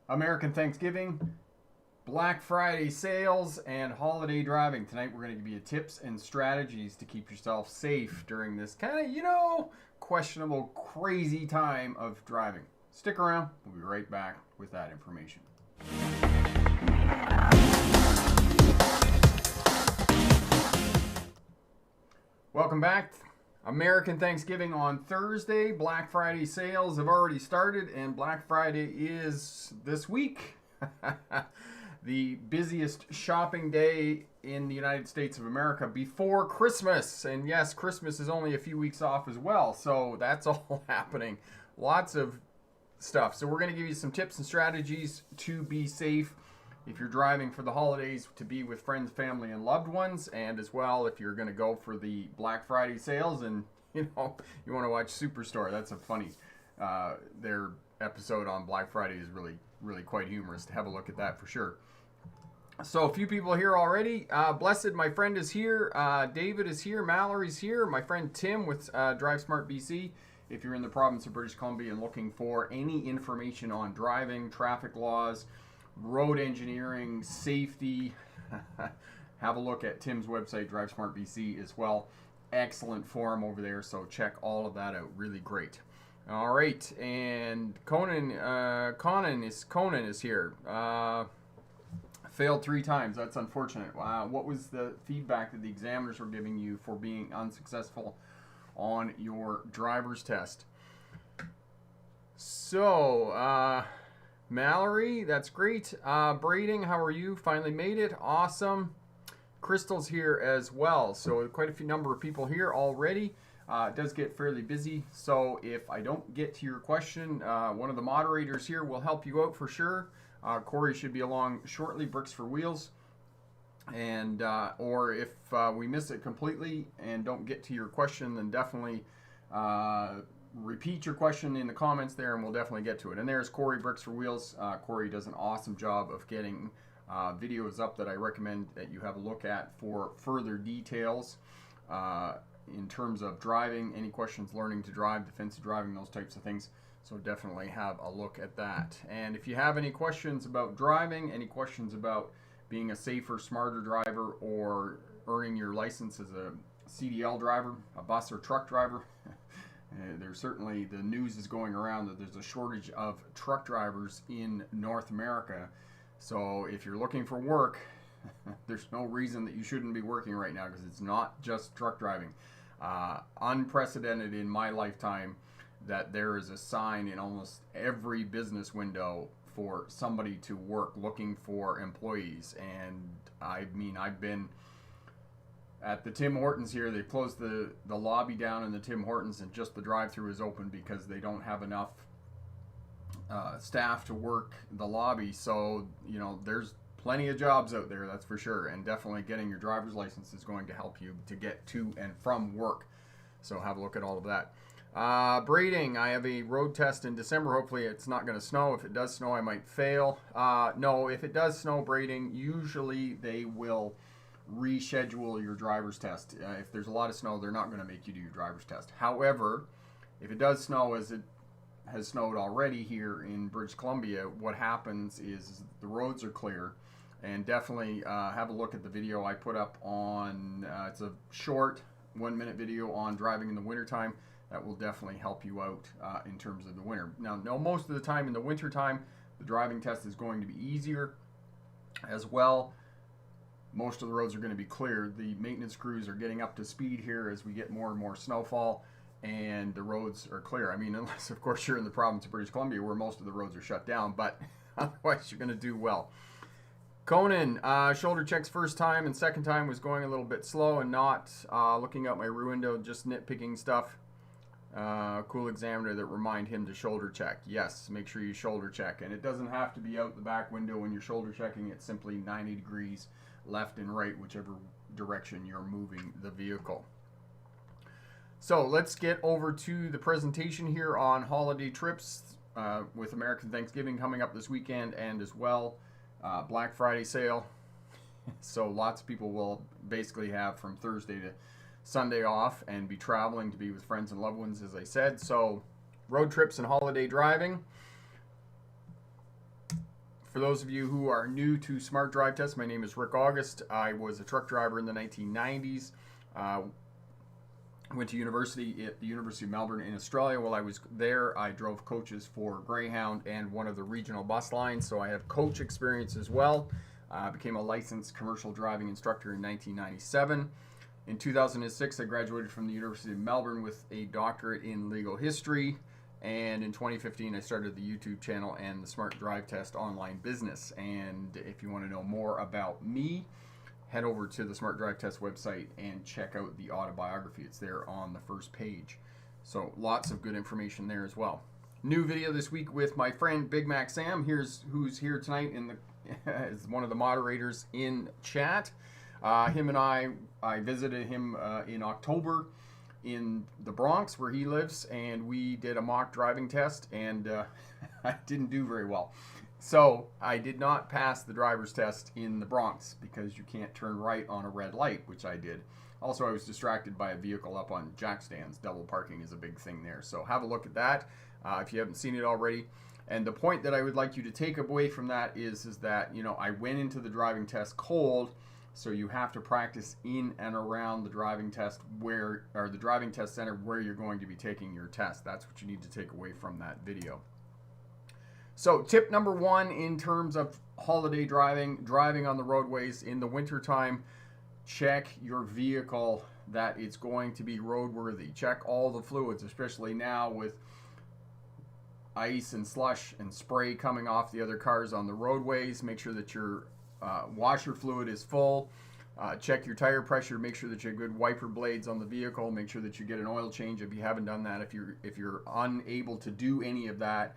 American Thanksgiving, Black Friday sales, and holiday driving. Tonight we're going to give you tips and strategies to keep yourself safe during this kind of, questionable, crazy time of driving. Stick around. We'll be right back with that information. Welcome back. American Thanksgiving on Thursday. Black Friday sales have already started, and Black Friday is this week. The busiest shopping day in the United States of America before Christmas. And yes, Christmas is only a few weeks off as well, so that's all happening. Lots of stuff. So we're going to give you some tips and strategies to be safe if you're driving for the holidays, to be with friends, family, and loved ones, and as well if you're going to go for the Black Friday sales and you want to watch Superstore. That's a funny their episode on Black Friday is really quite humorous. To have a look at that for sure. So a few people here already. Blessed, my friend, is here. David is here. Mallory's here. My friend Tim with Drive Smart BC. If you're in the province of British Columbia and looking for any information on driving, traffic laws, road engineering, safety, have a look at Tim's website, Drive Smart BC, as well. Excellent forum over there, so check all of that out. Really great. All right, and Conan is here. Failed 3 times. That's unfortunate. What was the feedback that the examiners were giving you for being unsuccessful on your driver's test? So, Mallory, that's great. Braiding, how are you? Finally made it. Awesome. Crystal's here as well. So quite a few number of people here already. It does get fairly busy. So if I don't get to your question, one of the moderators here will help you out for sure. Corey should be along shortly, Bricks for Wheels. And or if we miss it completely and don't get to your question, then definitely repeat your question in the comments there, and we'll definitely get to it. And there's Corey, Bricks for Wheels. Corey does an awesome job of getting videos up that I recommend that you have a look at for further details in terms of driving, any questions, learning to drive, defensive driving, those types of things. So definitely have a look at that. And if you have any questions about driving, any questions about being a safer, smarter driver, or earning your license as a CDL driver, a bus or truck driver, there's certainly, the news is going around that there's a shortage of truck drivers in North America. So if you're looking for work, there's no reason that you shouldn't be working right now, because it's not just truck driving. Unprecedented in my lifetime that there is a sign in almost every business window for somebody to work, looking for employees. And I've been at the Tim Hortons here. They closed the lobby down in the Tim Hortons, and just the drive-thru is open because they don't have enough staff to work the lobby. So there's plenty of jobs out there, that's for sure. And definitely getting your driver's license is going to help you to get to and from work. So have a look at all of that. Braiding, I have a road test in December. Hopefully it's not going to snow. If it does snow, I might fail. No, if it does snow, braiding, usually they will reschedule your driver's test. If there's a lot of snow, they're not going to make you do your driver's test. However, if it does snow, as it has snowed already here in British Columbia, what happens is the roads are clear. And definitely have a look at the video I put up on, it's a short 1-minute video on driving in the wintertime. That will definitely help you out in terms of the winter. Now, most of the time in the wintertime, the driving test is going to be easier as well. Most of the roads are going to be clear. The maintenance crews are getting up to speed here as we get more and more snowfall, and the roads are clear. I mean, unless, of course, you're in the province of British Columbia where most of the roads are shut down, but otherwise you're going to do well. Conan, shoulder checks first time and second time was going a little bit slow and not looking out my rear window, just nitpicking stuff. Cool examiner that remind him to shoulder check. Yes, make sure you shoulder check. And it doesn't have to be out the back window when you're shoulder checking. It's simply 90 degrees left and right, whichever direction you're moving the vehicle. So let's get over to the presentation here on holiday trips with American Thanksgiving coming up this weekend, and as well Black Friday sale. So lots of people will basically have from Thursday to Sunday off and be traveling to be with friends and loved ones, as I said. So road trips and holiday driving. For those of you who are new to Smart Drive Test, my name is Rick August. I was a truck driver in the 1990s. Went to university at the University of Melbourne in Australia. While I was there, I drove coaches for Greyhound and one of the regional bus lines, so I have coach experience as well. Became a licensed commercial driving instructor in 1997. In 2006, I graduated from the University of Melbourne with a doctorate in legal history. And in 2015, I started the YouTube channel and the Smart Drive Test online business. And if you want to know more about me, head over to the Smart Drive Test website and check out the autobiography. It's there on the first page. So lots of good information there as well. New video this week with my friend Big Mac Sam. Here's who's here tonight in the is one of the moderators in chat. Him and I visited him in October in the Bronx where he lives, and we did a mock driving test, and I didn't do very well. So I did not pass the driver's test in the Bronx because you can't turn right on a red light, which I did. Also, I was distracted by a vehicle up on jack stands. Double parking is a big thing there. So have a look at that if you haven't seen it already. And the point that I would like you to take away from that is that, you know, I went into the driving test cold, so you have to practice in and around the driving test or the driving test center where you're going to be taking your test. That's what you need to take away from that video. So tip number one in terms of holiday driving on the roadways in the wintertime, check your vehicle that it's going to be roadworthy. Check all the fluids, especially now with ice and slush and spray coming off the other cars on the roadways. Make sure that your washer fluid is full. Check your tire pressure. Make sure that you have good wiper blades on the vehicle. Make sure that you get an oil change if you haven't done that. If you're unable to do any of that,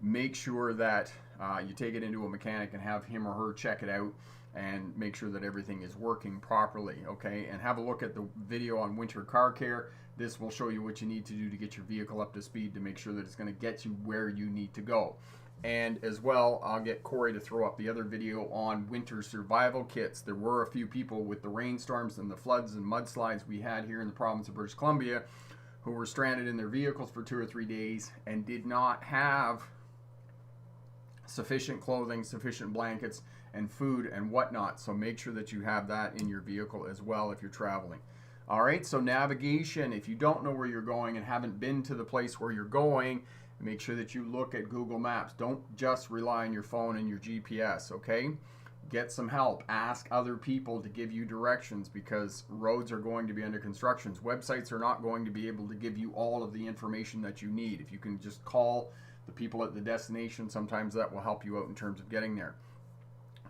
make sure that you take it into a mechanic and have him or her check it out and make sure that everything is working properly. Okay, and have a look at the video on winter car care. This will show you what you need to do to get your vehicle up to speed to make sure that it's going to get you where you need to go. And as well, I'll get Corey to throw up the other video on winter survival kits. There were a few people with the rainstorms and the floods and mudslides we had here in the province of British Columbia who were stranded in their vehicles for 2 or 3 days and did not have sufficient clothing, sufficient blankets, and food and whatnot. So make sure that you have that in your vehicle as well if you're traveling. All right, so navigation. If you don't know where you're going and haven't been to the place where you're going, make sure that you look at Google Maps. Don't just rely on your phone and your GPS, okay? Get some help. Ask other people to give you directions because roads are going to be under construction. Websites are not going to be able to give you all of the information that you need. If you can just call the people at the destination, sometimes that will help you out in terms of getting there.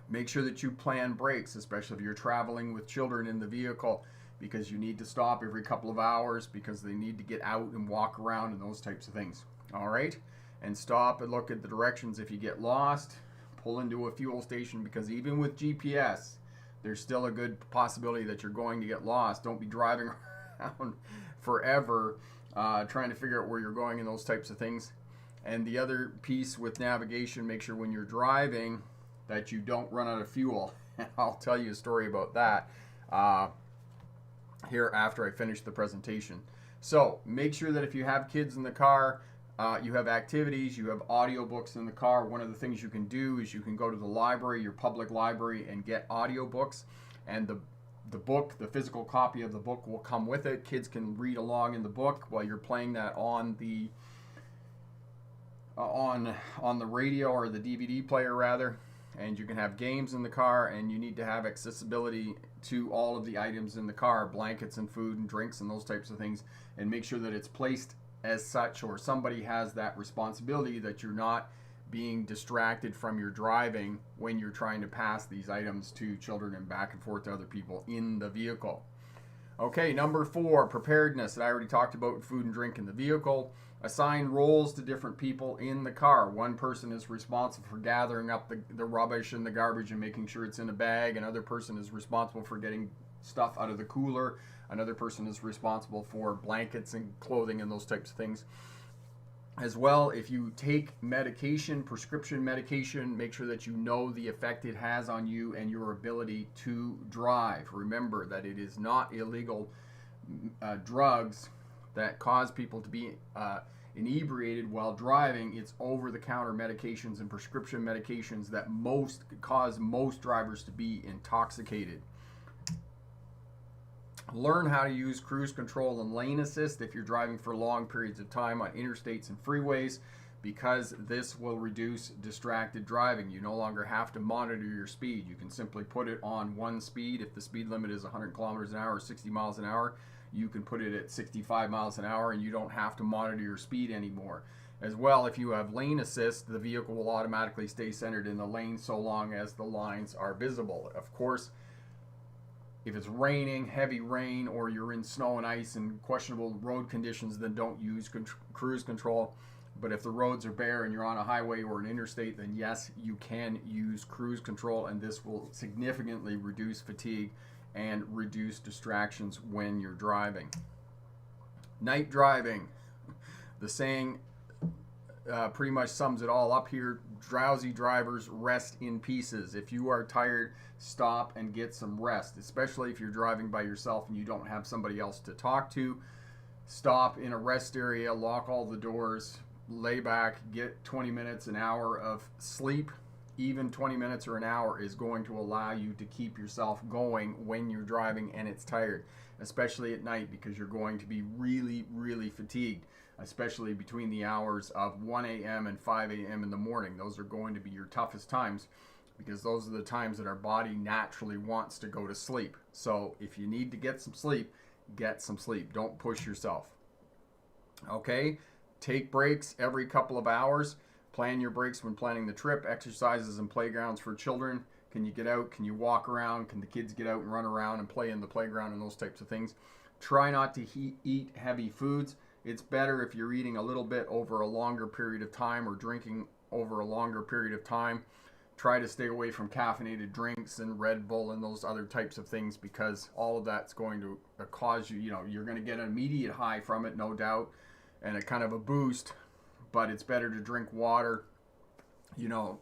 Make sure that you plan breaks, especially if you're traveling with children in the vehicle, because you need to stop every couple of hours because they need to get out and walk around and those types of things. All right, and stop and look at the directions. If you get lost, pull into a fuel station because even with GPS, there's still a good possibility that you're going to get lost. Don't be driving around forever trying to figure out where you're going and those types of things. And the other piece with navigation, make sure when you're driving that you don't run out of fuel. I'll tell you a story about that here after I finish the presentation. So make sure that if you have kids in the car, you have activities, you have audiobooks in the car. One of the things you can do is you can go to the library, your public library, and get audiobooks. And the book, the physical copy of the book will come with it. Kids can read along in the book while you're playing that on the radio or the DVD player rather. And you can have games in the car, and you need to have accessibility to all of the items in the car, blankets and food and drinks and those types of things, and make sure that it's placed as such, or somebody has that responsibility that you're not being distracted from your driving when you're trying to pass these items to children and back and forth to other people in the vehicle. Okay, number 4, preparedness. I already talked about food and drink in the vehicle. Assign roles to different people in the car. One person is responsible for gathering up the rubbish and the garbage and making sure it's in a bag. Another person is responsible for getting stuff out of the cooler. Another person is responsible for blankets and clothing and those types of things. As well, if you take medication, prescription medication, make sure that you know the effect it has on you and your ability to drive. Remember that it is not illegal drugs that cause people to be inebriated while driving, it's over-the-counter medications and prescription medications that cause most drivers to be intoxicated. Learn how to use cruise control and lane assist if you're driving for long periods of time on interstates and freeways, because this will reduce distracted driving. You no longer have to monitor your speed. You can simply put it on one speed. If the speed limit is 100 kilometers an hour or 60 miles an hour, you can put it at 65 miles an hour and you don't have to monitor your speed anymore. As well, if you have lane assist, the vehicle will automatically stay centered in the lane so long as the lines are visible. Of course, if it's raining, heavy rain, or you're in snow and ice and questionable road conditions, then don't use cruise control. But if the roads are bare and you're on a highway or an interstate, then yes, you can use cruise control, and this will significantly reduce fatigue and reduce distractions when you're driving. Night driving. The saying pretty much sums it all up here. Drowsy drivers rest in pieces. If you are tired, stop and get some rest, especially if you're driving by yourself and you don't have somebody else to talk to. Stop in a rest area, lock all the doors, lay back, get 20 minutes, an hour of sleep. Even 20 minutes or an hour is going to allow you to keep yourself going when you're driving and it's tired, especially at night, because you're going to be really, really fatigued, especially between the hours of 1 a.m. and 5 a.m. in the morning. Those are going to be your toughest times, because those are the times that our body naturally wants to go to sleep. So if you need to get some sleep, get some sleep. Don't push yourself. Okay? Take breaks every couple of hours. Plan your breaks when planning the trip. Exercises and playgrounds for children. Can you get out? Can you walk around? Can the kids get out and run around and play in the playground and those types of things? Try not to eat heavy foods. It's better if you're eating a little bit over a longer period of time or drinking over a longer period of time. Try to stay away from caffeinated drinks and Red Bull and those other types of things, because all of that's going to cause you, you're going to get an immediate high from it, no doubt, and a kind of a boost, but it's better to drink water, 1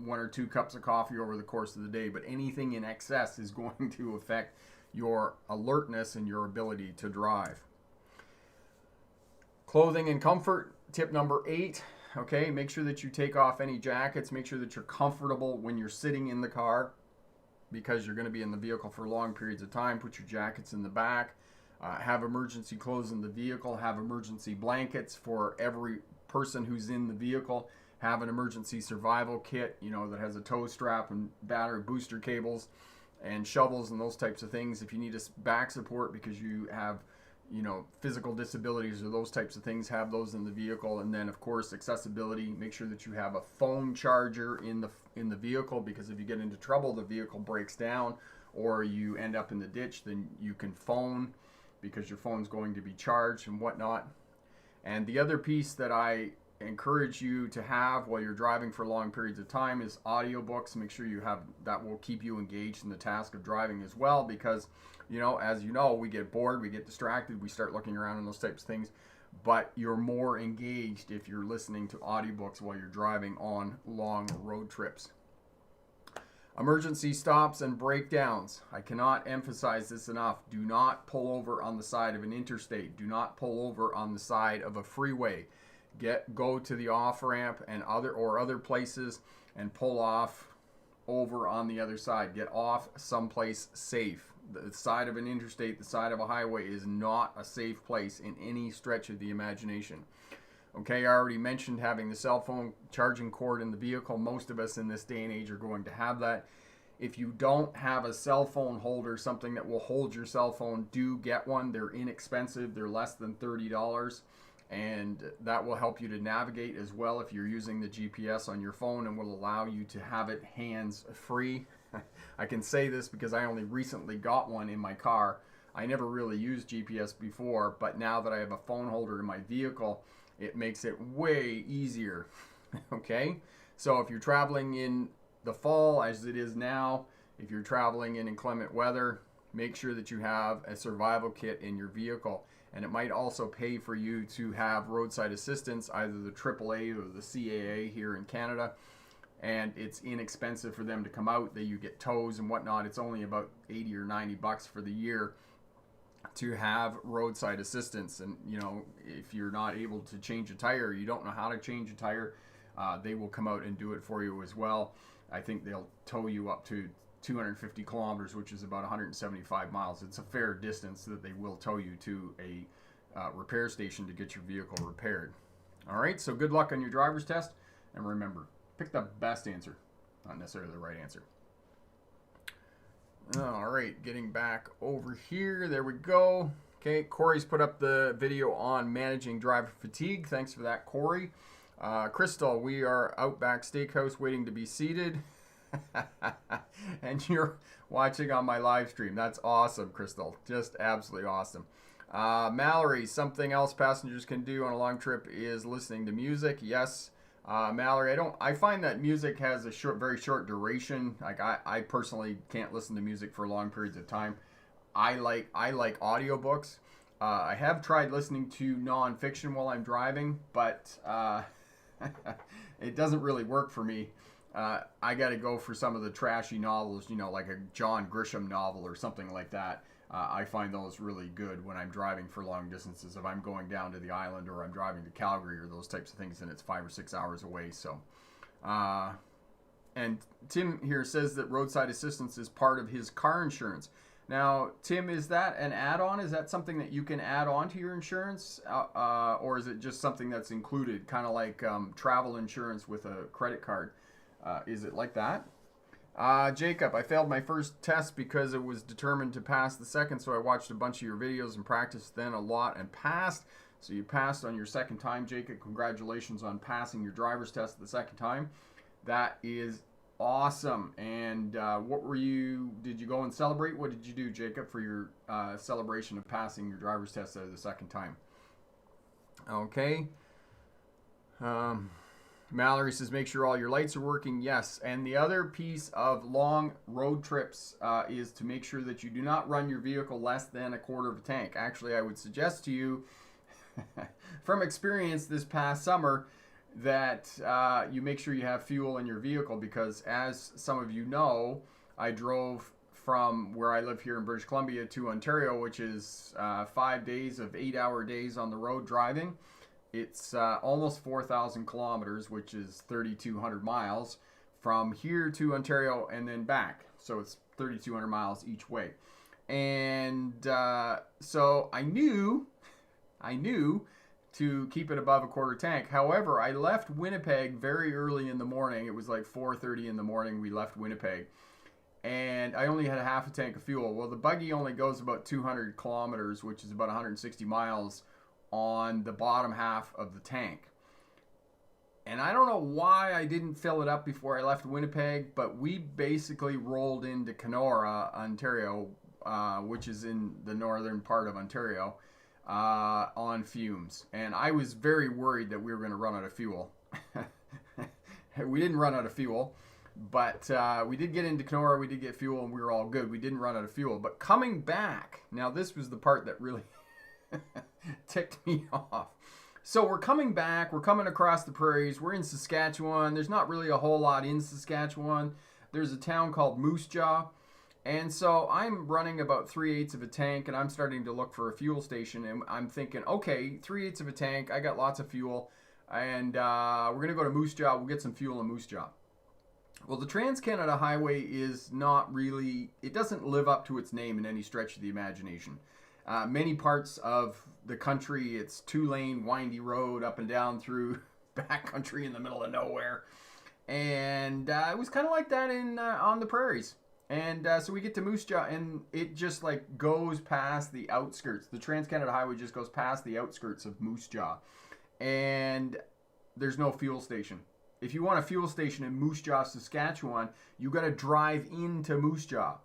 or 2 cups of coffee over the course of the day. But anything in excess is going to affect your alertness and your ability to drive. Clothing and comfort, tip number 8. Okay, make sure that you take off any jackets. Make sure that you're comfortable when you're sitting in the car, because you're going to be in the vehicle for long periods of time. Put your jackets in the back. Have emergency clothes in the vehicle. Have emergency blankets for every person who's in the vehicle. Have an emergency survival kit, that has a tow strap and battery booster cables and shovels and those types of things. If you need a back support because you have physical disabilities or those types of things, have those in the vehicle. And then, of course, accessibility. Make sure that you have a phone charger in the vehicle, because if you get into trouble, the vehicle breaks down, or you end up in the ditch, then you can phone, because your phone's going to be charged and whatnot. And the other piece that I encourage you to have while you're driving for long periods of time is audiobooks. Make sure you have that. Will keep you engaged in the task of driving as well, because as we get bored, we get distracted, we start looking around and those types of things. But you're more engaged if you're listening to audiobooks while you're driving on long road trips. Emergency stops and breakdowns. I cannot emphasize this enough. Do not pull over on the side of an interstate. Do not pull over on the side of a freeway. Go to the off-ramp and other places and pull off over on the other side. Get off someplace safe. The side of an interstate, the side of a highway is not a safe place in any stretch of the imagination. Okay, I already mentioned having the cell phone charging cord in the vehicle. Most of us in this day and age are going to have that. If you don't have a cell phone holder, something that will hold your cell phone, do get one. They're inexpensive. They're less than $30. And that will help you to navigate as well if you're using the GPS on your phone, and will allow you to have it hands-free. I can say this because I only recently got one in my car. I never really used GPS before, but now that I have a phone holder in my vehicle, it makes it way easier. Okay? So if you're traveling in the fall, as it is now, if you're traveling in inclement weather, make sure that you have a survival kit in your vehicle. And it might also pay for you to have roadside assistance, either the AAA or the CAA here in Canada. And it's inexpensive for them to come out. You get tows and whatnot. It's only about $80 or $90 for the year. to have roadside assistance. And you know, if you're not able to change a tire, you don't know how to change a tire, they will come out and do it for you as well. I think they'll tow you up to 250 kilometers, which is about 175 miles. It's a fair distance that they will tow you to a repair station to get your vehicle repaired. All right, so good luck on your driver's test, and remember, pick the best answer, not necessarily the right answer. All right, getting back over here. There we go. Okay, Corey's put up the video on managing driver fatigue. Thanks for that, Corey. Crystal, we are Outback Steakhouse waiting to be seated. And you're watching on my live stream. That's awesome, Crystal. Just absolutely awesome. Mallory, something else passengers can do on a long trip is listening to music. Yes. Mallory, I find that music has a very short duration. Like I personally can't listen to music for long periods of time. I like audiobooks. I have tried listening to nonfiction while I'm driving, but it doesn't really work for me. I got to go for some of the trashy novels, you know, like a John Grisham novel or something like that. I find those really good when I'm driving for long distances. If I'm going down to the island or I'm driving to Calgary or those types of things, and it's 5 or 6 hours away. So, and Tim here says that roadside assistance is part of his car insurance. Now, Tim, is that an add-on? Is that something that you can add on to your insurance? Or is it just something that's included, kind of like travel insurance with a credit card? Is it like that? Jacob, I failed my first test because it was determined to pass the second, so I watched a bunch of your videos and practiced then a lot and passed. So you passed on your second time, Jacob. Congratulations on passing your driver's test the second time. That is awesome. And did you go and celebrate? What did you do, Jacob, for your celebration of passing your driver's test the second time? Okay. Mallory says, make sure all your lights are working. Yes. And the other piece of long road trips is to make sure that you do not run your vehicle less than a quarter of a tank. Actually, I would suggest to you, from experience this past summer, that you make sure you have fuel in your vehicle, because as some of you know, I drove from where I live here in British Columbia to Ontario, which is 5 days of 8-hour days on the road driving. It's almost 4,000 kilometers, which is 3,200 miles from here to Ontario and then back. So it's 3,200 miles each way. And so I knew to keep it above a quarter tank. However, I left Winnipeg very early in the morning. It was like 4:30 in the morning we left Winnipeg. And I only had a half a tank of fuel. Well, the buggy only goes about 200 kilometers, which is about 160 miles on the bottom half of the tank. And I don't know why I didn't fill it up before I left Winnipeg, but we basically rolled into Kenora, Ontario, which is in the northern part of Ontario, on fumes. And I was very worried that we were going to run out of fuel. We didn't run out of fuel, but we did get into Kenora, we did get fuel, and we were all good. We didn't run out of fuel. But coming back, now this was the part that really ticked me off. So we're coming back, we're coming across the prairies, we're in Saskatchewan. There's not really a whole lot in Saskatchewan. There's a town called Moose Jaw. And so I'm running about 3/8 of a tank, and I'm starting to look for a fuel station. And I'm thinking, okay, 3/8 of a tank, I got lots of fuel, and we're going to go to Moose Jaw, we'll get some fuel in Moose Jaw. Well, the Trans-Canada Highway is not really, it doesn't live up to its name in any stretch of the imagination. Many parts of the country, it's 2-lane, windy road up and down through backcountry in the middle of nowhere. And it was kind of like that on the prairies. And so we get to Moose Jaw, and it just like goes past the outskirts. The Trans-Canada Highway just goes past the outskirts of Moose Jaw. And there's no fuel station. If you want a fuel station in Moose Jaw, Saskatchewan, you got to drive into Moose Jaw.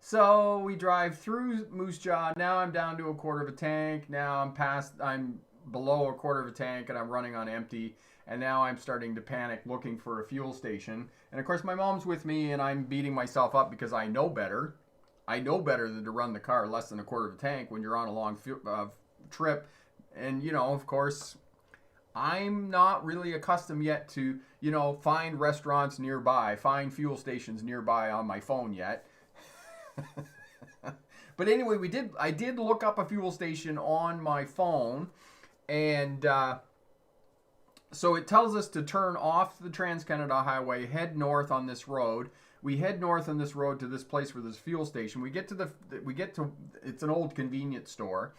So we drive through Moose Jaw. Now I'm down to a quarter of a tank. Now I'm below a quarter of a tank, and I'm running on empty. And now I'm starting to panic looking for a fuel station. And of course my mom's with me, and I'm beating myself up because I know better. I know better than to run the car less than a quarter of a tank when you're on a long trip. And, you know, of course, I'm not really accustomed yet to, you know, find restaurants nearby, find fuel stations nearby on my phone yet. But anyway, I did look up a fuel station on my phone, and so it tells us to turn off the Trans-Canada Highway, head north on this road. We head north on this road to this place where there's a fuel station. We get to it's an old convenience store,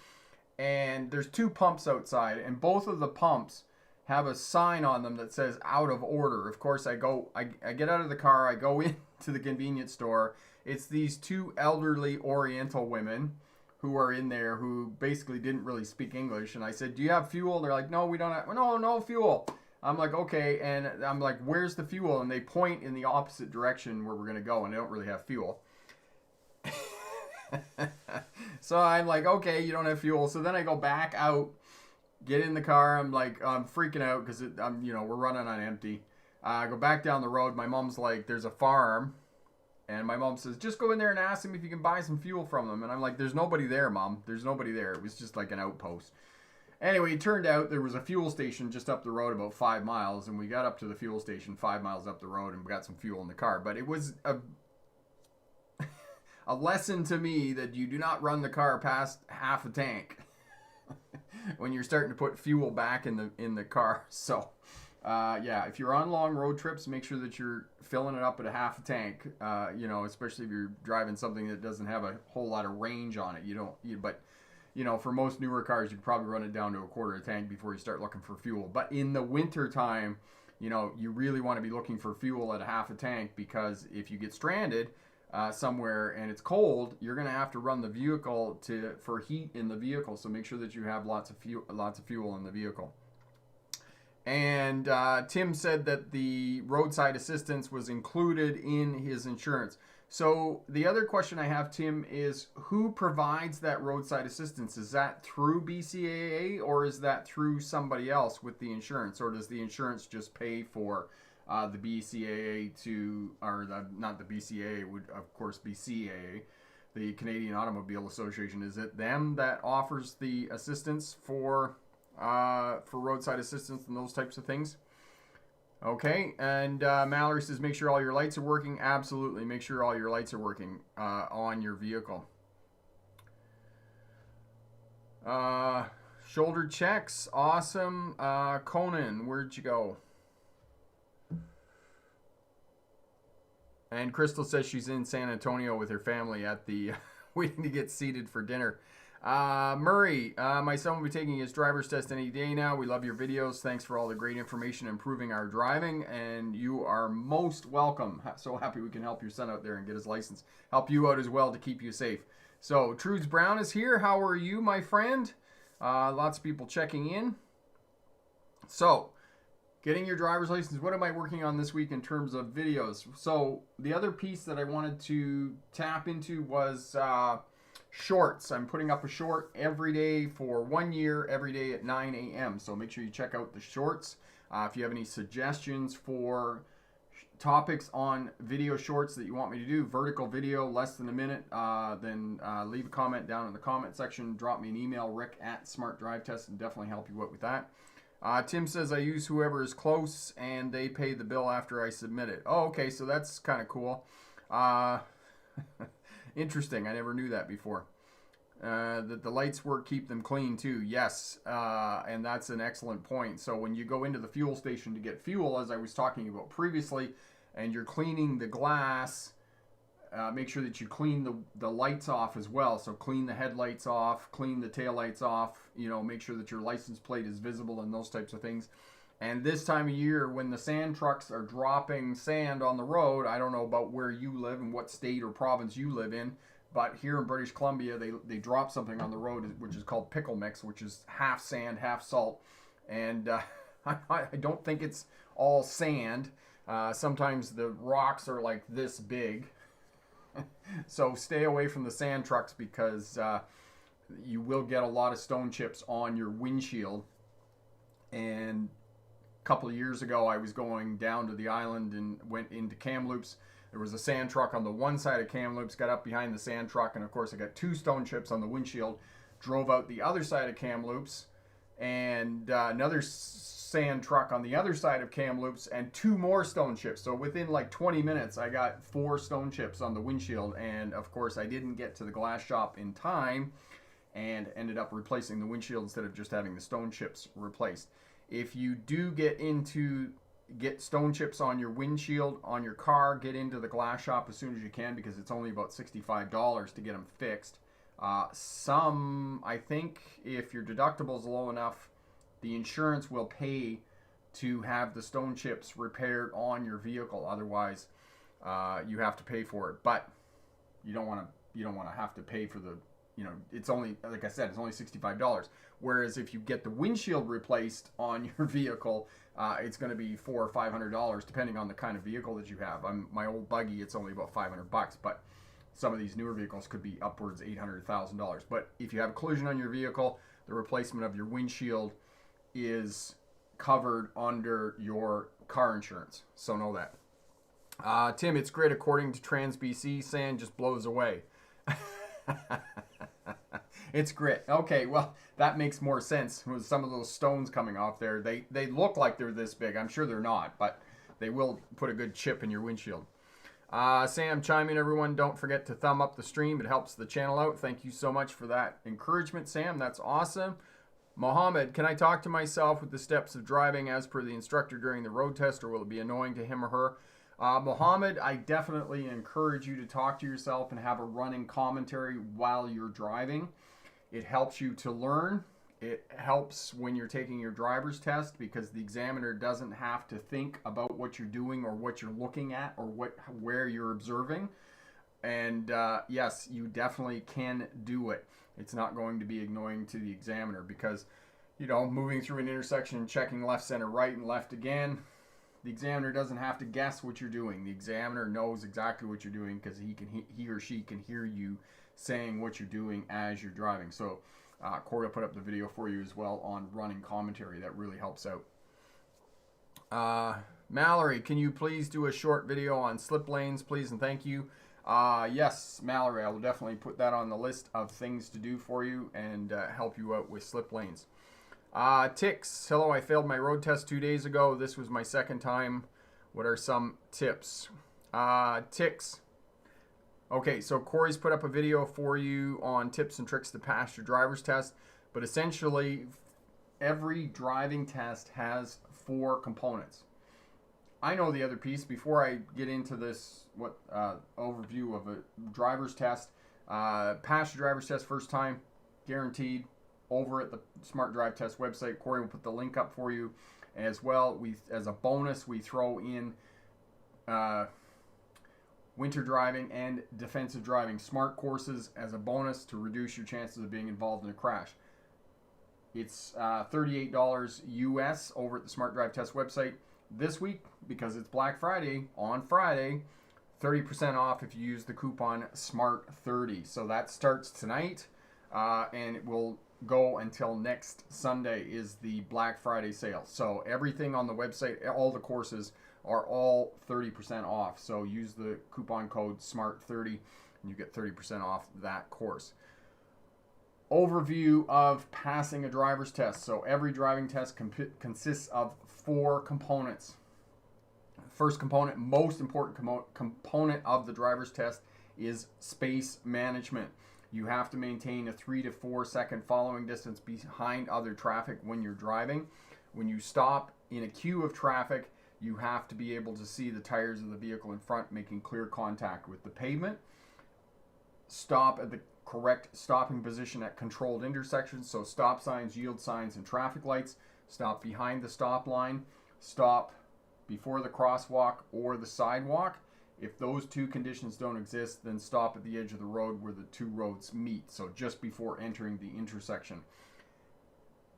and there's 2 pumps outside, and both of the pumps have a sign on them that says out of order. Of course, I get out of the car, I go into the convenience store. It's these 2 elderly Oriental women who are in there who basically didn't really speak English. And I said, "Do you have fuel?" They're like, "No, we don't have, no fuel." I'm like, "Okay." And I'm like, "Where's the fuel?" And they point in the opposite direction where we're going to go, and they don't really have fuel. So I'm like, "Okay, you don't have fuel." So then I go back out, get in the car. I'm freaking out because we're running on empty. I go back down the road. My mom's like, "There's a farm." And my mom says, "Just go in there and ask them if you can buy some fuel from them." And I'm like, "There's nobody there, Mom. There's nobody there." It was just like an outpost. Anyway, it turned out there was a fuel station just up the road about 5 miles. And we got up to the fuel station 5 miles up the road and we got some fuel in the car. But it was a lesson to me that you do not run the car past half a tank when you're starting to put fuel back in the car. So... yeah, if you're on long road trips, make sure that you're filling it up at a half a tank, especially if you're driving something that doesn't have a whole lot of range on it. But for most newer cars, you could probably run it down to a quarter of a tank before you start looking for fuel. But in the winter time, you really want to be looking for fuel at a half a tank, because if you get stranded somewhere and it's cold, you're going to have to run the vehicle for heat in the vehicle. So make sure that you have lots of fuel in the vehicle. And Tim said that the roadside assistance was included in his insurance. So the other question I have, Tim, is who provides that roadside assistance? Is that through BCAA or is that through somebody else with the insurance? Or does the insurance just pay for the BCAA not the BCAA, would of course be CAA, the Canadian Automobile Association? Is it them that offers the assistance for roadside assistance and those types of things? Okay, and Mallory says, make sure all your lights are working. Absolutely, make sure all your lights are working on your vehicle. Shoulder checks, awesome. Conan, where'd you go? And Crystal says she's in San Antonio with her family at the waiting to get seated for dinner. Murray, my son will be taking his driver's test any day now. We love your videos. Thanks for all the great information improving our driving, and you are most welcome. So happy we can help your son out there and get his license. Help you out as well to keep you safe. So Trudes Brown is here. How are you, my friend? Lots of people checking in. So, getting your driver's license. What am I working on this week in terms of videos? So the other piece that I wanted to tap into was shorts. I'm putting up a short every day for 1 year, every day at 9 a.m. So make sure you check out the shorts. If you have any suggestions for topics on video shorts that you want me to do, vertical video, less than a minute, then leave a comment down in the comment section. Drop me an email, rick@smartdrivetest, and definitely help you out with that. Tim says, I use whoever is close and they pay the bill after I submit it. Oh, okay, so that's kind of cool. Interesting. I never knew that before. That the lights work, keep them clean too. Yes, and that's an excellent point. So when you go into the fuel station to get fuel, as I was talking about previously, and you're cleaning the glass, make sure that you clean the lights off as well. So clean the headlights off, clean the taillights off, make sure that your license plate is visible and those types of things. And this time of year, when the sand trucks are dropping sand on the road, I don't know about where you live and what state or province you live in, but here in British Columbia, they drop something on the road which is called pickle mix, which is half sand, half salt. And I don't think it's all sand. Sometimes the rocks are like this big. So stay away from the sand trucks because you will get a lot of stone chips on your windshield. And couple of years ago, I was going down to the island and went into Kamloops. There was a sand truck on the one side of Kamloops, got up behind the sand truck, and of course I got 2 stone chips on the windshield, drove out the other side of Kamloops, and another sand truck on the other side of Kamloops and 2 more stone chips. So within like 20 minutes, I got 4 stone chips on the windshield. And of course, I didn't get to the glass shop in time and ended up replacing the windshield instead of just having the stone chips replaced. If you do get stone chips on your windshield on your car, get into the glass shop as soon as you can, because it's only about $65 to get them fixed. I think if your deductible is low enough, the insurance will pay to have the stone chips repaired on your vehicle. Otherwise, you have to pay for it. But you don't want to have to pay for the, it's only, like I said, it's only $65. Whereas if you get the windshield replaced on your vehicle, it's going to be $400 or $500 depending on the kind of vehicle that you have. My old buggy, it's only about $500, but some of these newer vehicles could be upwards $800, $1,000. But if you have a collision on your vehicle, the replacement of your windshield is covered under your car insurance. So know that. Tim, it's great according to TransBC. Sand just blows away. It's grit. Okay, well, that makes more sense with some of those stones coming off there. They look like they're this big. I'm sure they're not, but they will put a good chip in your windshield. Sam, chime in, everyone. Don't forget to thumb up the stream. It helps the channel out. Thank you so much for that encouragement, Sam. That's awesome. Mohammed, can I talk to myself with the steps of driving as per the instructor during the road test, or will it be annoying to him or her? Mohammed, I definitely encourage you to talk to yourself and have a running commentary while you're driving. It helps you to learn. It helps when you're taking your driver's test, because the examiner doesn't have to think about what you're doing or what you're looking at or where you're observing. And yes, you definitely can do it. It's not going to be annoying to the examiner, because, moving through an intersection and checking left, center, right, and left again, the examiner doesn't have to guess what you're doing. The examiner knows exactly what you're doing, because he or she can hear you saying what you're doing as you're driving. So Corey will put up the video for you as well on running commentary. That really helps out. Mallory, can you please do a short video on slip lanes, please, and thank you. Yes, Mallory, I will definitely put that on the list of things to do for you and help you out with slip lanes. Tix, hello, I failed my road test 2 days ago. This was my second time. What are some tips? Tix. Okay, so Corey's put up a video for you on tips and tricks to pass your driver's test. But essentially, every driving test has 4 components. I know the other piece. Before I get into this overview of a driver's test, pass your driver's test first time, guaranteed, over at the Smart Drive Test website. Corey will put the link up for you as well. As a bonus, we throw in winter driving and defensive driving smart courses as a bonus to reduce your chances of being involved in a crash. It's $38 US over at the Smart Drive Test website. This week, because it's Black Friday, on Friday, 30% off if you use the coupon SMART30. So that starts tonight, and it will go until next Sunday is the Black Friday sale. So everything on the website, all the courses are all 30% off. So use the coupon code SMART30 and you get 30% off that course. Overview of passing a driver's test. So every driving test consists of 4 components. First component, most important component of the driver's test, is space management. You have to maintain a 3 to 4 second following distance behind other traffic when you're driving. When you stop in a queue of traffic, you have to be able to see the tires of the vehicle in front making clear contact with the pavement. Stop at the correct stopping position at controlled intersections, so stop signs, yield signs, and traffic lights. Stop behind the stop line. Stop before the crosswalk or the sidewalk. If those 2 conditions don't exist, then stop at the edge of the road where the 2 roads meet, so just before entering the intersection.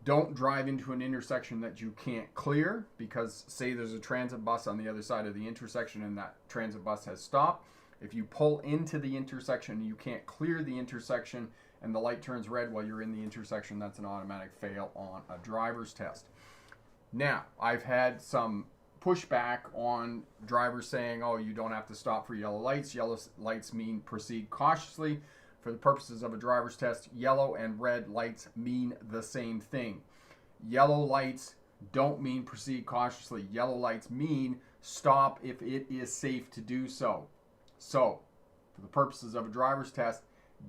Don't drive into an intersection that you can't clear, because say there's a transit bus on the other side of the intersection and that transit bus has stopped. If you pull into the intersection and you can't clear the intersection and the light turns red while you're in the intersection, that's an automatic fail on a driver's test. Now, I've had some pushback on drivers saying, oh, you don't have to stop for yellow lights. Yellow lights mean proceed cautiously. For the purposes of a driver's test, yellow and red lights mean the same thing. Yellow lights don't mean proceed cautiously. Yellow lights mean stop if it is safe to do so. So, for the purposes of a driver's test,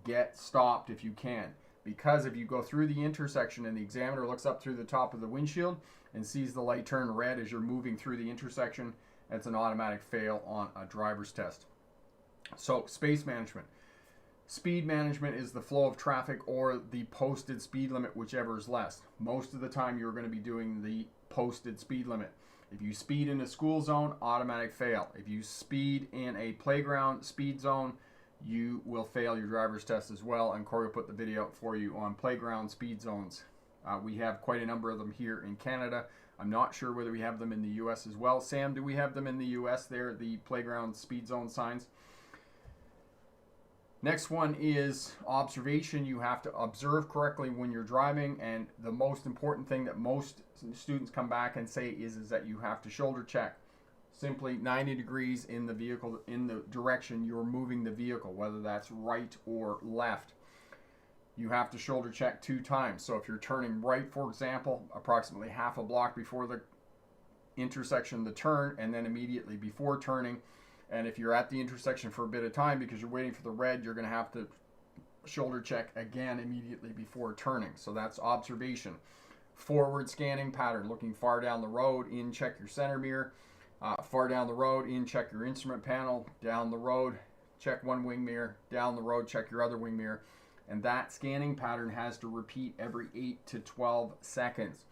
get stopped if you can. Because if you go through the intersection and the examiner looks up through the top of the windshield and sees the light turn red as you're moving through the intersection, it's an automatic fail on a driver's test. So, space management. Speed management is the flow of traffic or the posted speed limit, whichever is less. Most of the time you're going to be doing the posted speed limit. If you speed in a school zone, automatic fail. If you speed in a playground speed zone, you will fail your driver's test as well. And Corey will put the video up for you on playground speed zones. We have quite a number of them here in Canada. I'm not sure whether we have them in the US as well. Sam, do we have them in the US there, the playground speed zone signs? Next one is observation. You have to observe correctly when you're driving, and the most important thing that most students come back and say is that you have to shoulder check. Simply 90 degrees in the vehicle, in the direction you're moving the vehicle, whether that's right or left. You have to shoulder check 2 times. So if you're turning right, for example, approximately half a block before the intersection, the turn, and then immediately before turning. And if you're at the intersection for a bit of time because you're waiting for the red, you're going to have to shoulder check again immediately before turning. So that's observation. Forward scanning pattern, looking far down the road, in, check your center mirror. Far down the road, in, check your instrument panel. Down the road, check one wing mirror. Down the road, check your other wing mirror. And that scanning pattern has to repeat every 8 to 12 seconds.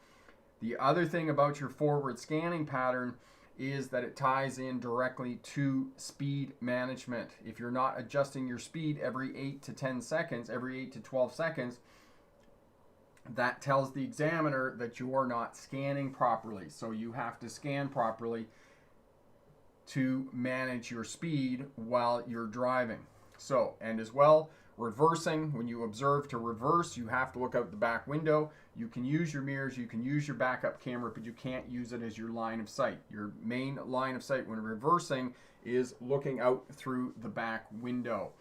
The other thing about your forward scanning pattern is that it ties in directly to speed management. If you're not adjusting your speed every 8 to 10 seconds, every 8 to 12 seconds, that tells the examiner that you are not scanning properly. So you have to scan properly to manage your speed while you're driving. So, and as well, reversing, when you observe to reverse, you have to look out the back window. You can use your mirrors, you can use your backup camera, but you can't use it as your line of sight. Your main line of sight when reversing is looking out through the back window.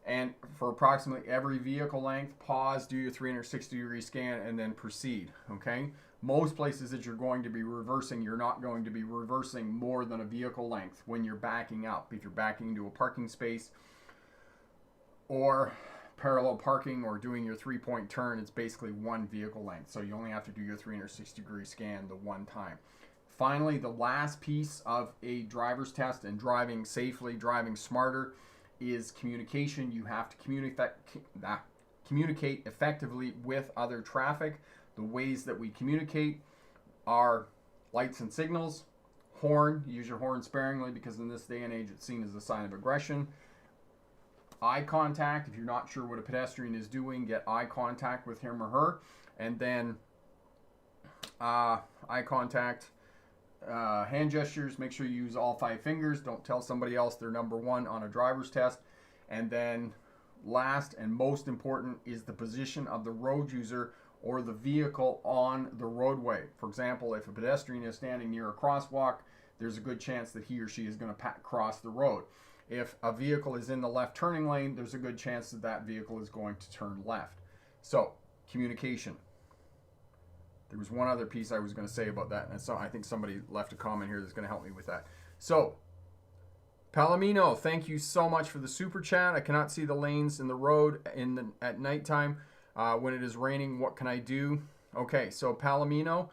And for approximately every vehicle length, pause, do your 360-degree scan, and then proceed, okay? Most places that you're going to be reversing, you're not going to be reversing more than a vehicle length when you're backing up. If you're backing into a parking space or parallel parking or doing your 3-point turn, it's basically one vehicle length. So you only have to do your 360-degree scan the one time. Finally, the last piece of a driver's test and driving safely, driving smarter, is communication. You have to communicate effectively with other traffic. The ways that we communicate are lights and signals, horn. Use your horn sparingly because in this day and age it's seen as a sign of aggression. Eye contact. If you're not sure what a pedestrian is doing, get eye contact with him or her. And then eye contact, hand gestures. Make sure you use all 5 fingers. Don't tell somebody else they're number 1 on a driver's test. And then last and most important is the position of the road user or the vehicle on the roadway. For example, if a pedestrian is standing near a crosswalk, there's a good chance that he or she is going to cross the road. If a vehicle is in the left turning lane, there's a good chance that that vehicle is going to turn left. So, communication. There was one other piece I was going to say about that, and so I think somebody left a comment here that's going to help me with that. So, Palomino, thank you so much for the super chat. I cannot see the lanes in the road at nighttime. When it is raining, what can I do? Okay, so Palomino,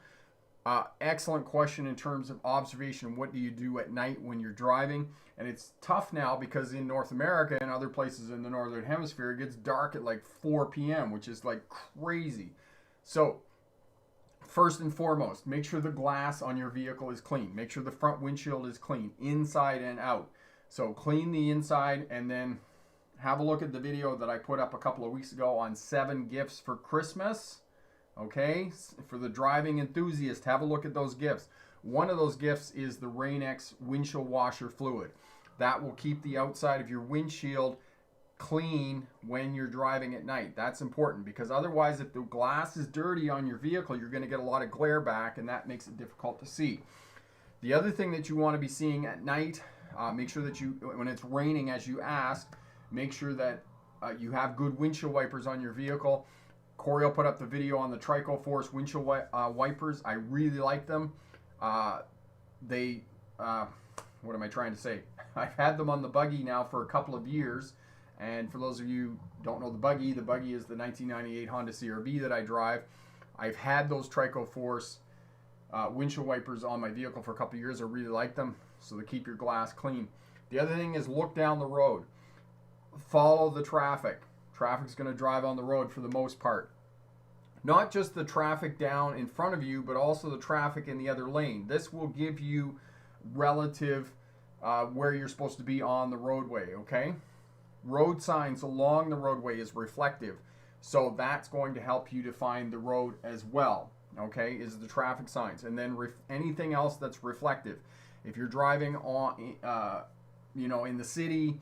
excellent question in terms of observation. What do you do at night when you're driving? And it's tough now because in North America and other places in the Northern Hemisphere, it gets dark at like 4 p.m., which is like crazy. So first and foremost, make sure the glass on your vehicle is clean. Make sure the front windshield is clean, inside and out. So clean the inside, and then have a look at the video that I put up a couple of weeks ago on 7 gifts for Christmas. Okay, for the driving enthusiast, have a look at those gifts. One of those gifts is the Rain-X windshield washer fluid. That will keep the outside of your windshield clean when you're driving at night. That's important because otherwise, if the glass is dirty on your vehicle, you're going to get a lot of glare back, and that makes it difficult to see. The other thing that you want to be seeing at night, make sure that you, when it's raining as you asked, make sure that you have good windshield wipers on your vehicle. Corey will put up the video on the Trico Force windshield wipers. I really like them. They, what am I trying to say? I've had them on the buggy now for a couple of years. And for those of you who don't know the buggy is the 1998 Honda CR-V that I drive. I've had those Trico Force windshield wipers on my vehicle for a couple of years. I really like them, so they keep your glass clean. The other thing is look down the road. Follow the traffic. Traffic's going to drive on the road for the most part. Not just the traffic down in front of you, but also the traffic in the other lane. This will give you relative where you're supposed to be on the roadway, okay? Road signs along the roadway is reflective. So that's going to help you to find the road as well, okay, is the traffic signs. And then anything else that's reflective. If you're driving on, in the city,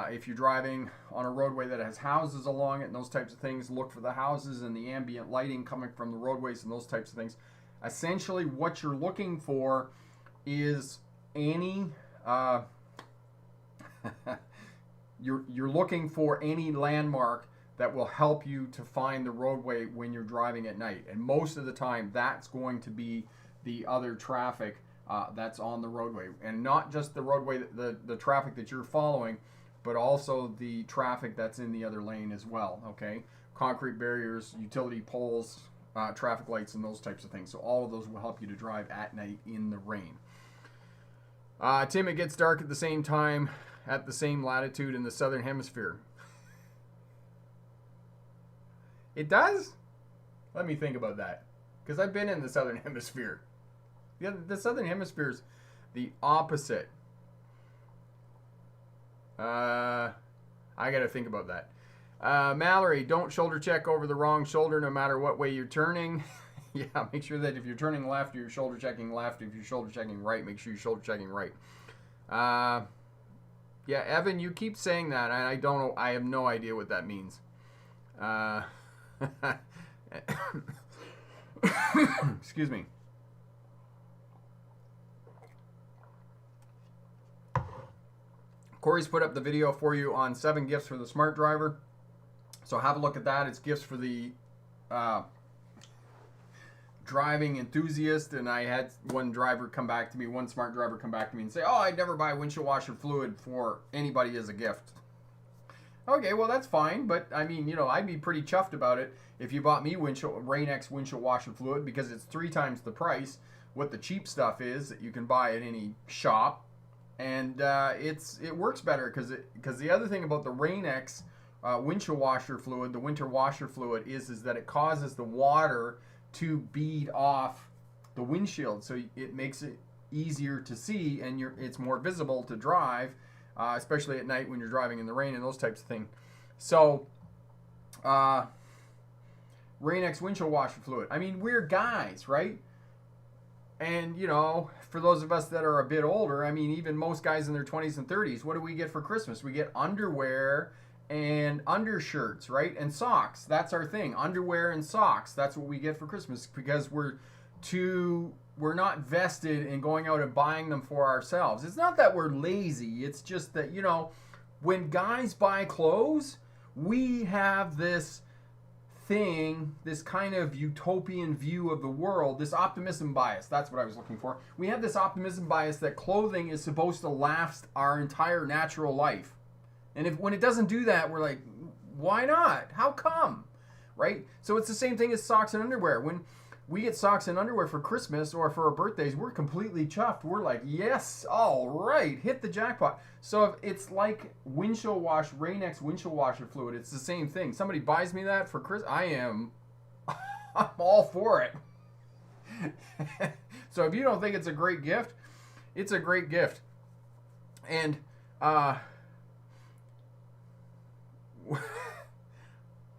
if you're driving on a roadway that has houses along it and those types of things, look for the houses and the ambient lighting coming from the roadways and those types of things. Essentially, what you're looking for is any you're looking for any landmark that will help you to find the roadway when you're driving at night. And most of the time, that's going to be the other traffic that's on the roadway. And not just the roadway, the traffic that you're following, but also the traffic that's in the other lane as well, okay? Concrete barriers, utility poles, traffic lights, and those types of things. So all of those will help you to drive at night in the rain. Tim, it gets dark at the same time, at the same latitude in the southern hemisphere. It does? Let me think about that. Because I've been in the southern hemisphere. The southern hemisphere's the opposite. I gotta think about that. Mallory, don't shoulder check over the wrong shoulder no matter what way you're turning. Yeah, make sure that if you're turning left, you're shoulder checking left. If you're shoulder checking right, make sure you're shoulder checking right. Yeah, Evan, you keep saying that, and I don't know. I have no idea what that means. Excuse me. Corey's put up the video for you on 7 gifts for the smart driver. So have a look at that. It's gifts for the driving enthusiast. And I had one driver come back to me, one smart driver come back to me and say, oh, I'd never buy windshield washer fluid for anybody as a gift. Okay, well, that's fine. But, I mean, I'd be pretty chuffed about it if you bought me Rain-X windshield washer fluid, because it's 3 times the price what the cheap stuff is that you can buy at any shop. And it works better because the other thing about the Rain-X windshield washer fluid, the winter washer fluid, is that it causes the water to bead off the windshield. So it makes it easier to see, and it's more visible to drive, especially at night when you're driving in the rain and those types of things. So Rain-X windshield washer fluid. I mean, we're guys, right? And, for those of us that are a bit older, I mean, even most guys in their 20s and 30s, what do we get for Christmas? We get underwear and undershirts, right? And socks. That's our thing. Underwear and socks. That's what we get for Christmas, because we're not vested in going out and buying them for ourselves. It's not that we're lazy. It's just that, when guys buy clothes, we have this thing, this kind of utopian view of the world, this optimism bias. That's what I was looking for. We have this optimism bias that clothing is supposed to last our entire natural life. And when it doesn't do that, we're like, why not? How come? Right? So it's the same thing as socks and underwear. When we get socks and underwear for Christmas or for our birthdays, we're completely chuffed. We're like, yes, all right, hit the jackpot. So if it's like Rain-X windshield washer fluid, it's the same thing. Somebody buys me that for Christmas, I'm all for it. So if you don't think it's a great gift, it's a great gift. And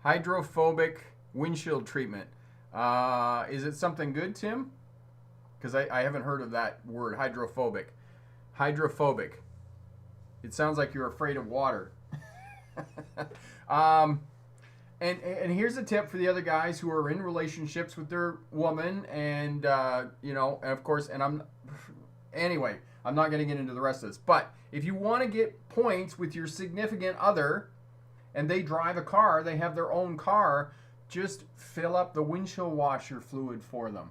hydrophobic windshield treatment. Is it something good, Tim? Because I haven't heard of that word, hydrophobic. Hydrophobic. It sounds like you're afraid of water. And here's a tip for the other guys who are in relationships with their woman, and and of course, I'm not going to get into the rest of this. But if you want to get points with your significant other, and they drive a car, they have their own car, just fill up the windshield washer fluid for them.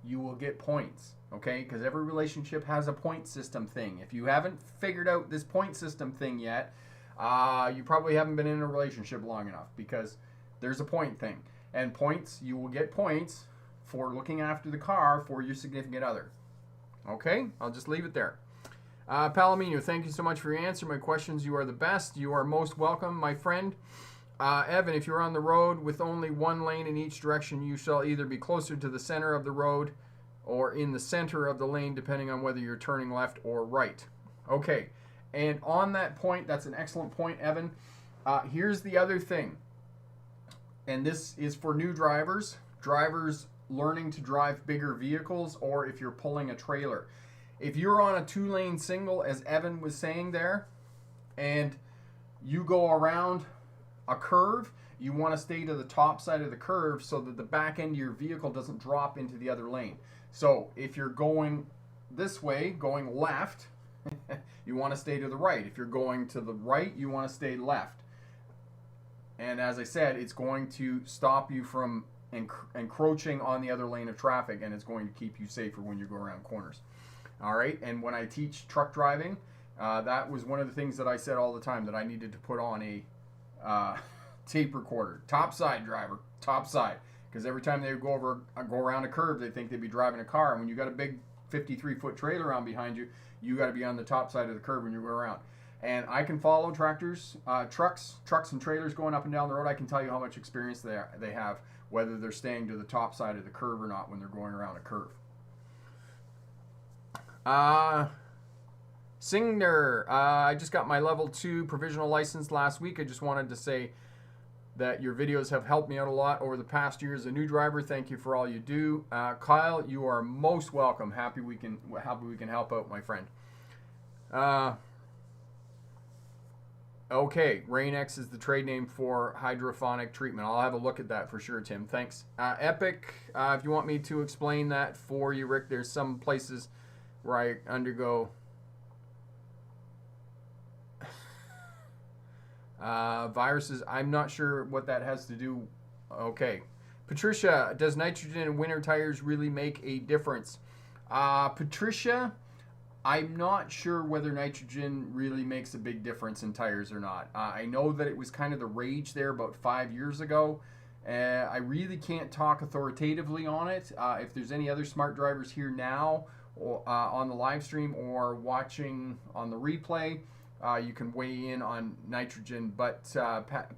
You will get points, okay? Because every relationship has a point system thing. If you haven't figured out this point system thing yet, you probably haven't been in a relationship long enough, because there's a point thing. And points, you will get points for looking after the car for your significant other. Okay? I'll just leave it there. Palomino, thank you so much for your answer. My questions, you are the best. You are most welcome, my friend. Evan, if you're on the road with only one lane in each direction, you shall either be closer to the center of the road or in the center of the lane, depending on whether you're turning left or right. Okay, and on that point, that's an excellent point, Evan. Here's the other thing, and this is for new drivers, drivers learning to drive bigger vehicles, or if you're pulling a trailer. If you're on a 2-lane single, as Evan was saying there, and you go around a curve, you want to stay to the top side of the curve so that the back end of your vehicle doesn't drop into the other lane. So if you're going this way, going left, you want to stay to the right. If you're going to the right, you want to stay left. And as I said, it's going to stop you from encroaching on the other lane of traffic, and it's going to keep you safer when you go around corners. All right, and when I teach truck driving, that was one of the things that I said all the time, that I needed to put on a tape recorder. Top side, driver, top side. Because every time they go around a curve, they think they'd be driving a car. And when you got a big 53-foot trailer on behind you, you got to be on the top side of the curve when you go around. And I can follow tractors, trucks and trailers going up and down the road. I can tell you how much experience they have, whether they're staying to the top side of the curve or not when they're going around a curve. Singner, I just got my level 2 provisional license last week. I just wanted to say that your videos have helped me out a lot over the past year as a new driver. Thank you for all you do. Kyle, you are most welcome. Happy we can help out, my friend. Okay, Rain-X is the trade name for hydrophonic treatment. I'll have a look at that for sure, Tim. Thanks. Epic, if you want me to explain that for you, Rick, there's some places where I undergo viruses. I'm not sure what that has to do. Okay. Patricia, does nitrogen in winter tires really make a difference? Patricia, I'm not sure whether nitrogen really makes a big difference in tires or not. I know that it was kind of the rage there about 5 years ago. I really can't talk authoritatively on it. If there's any other smart drivers here now or, on the live stream or watching on the replay, you can weigh in on nitrogen, but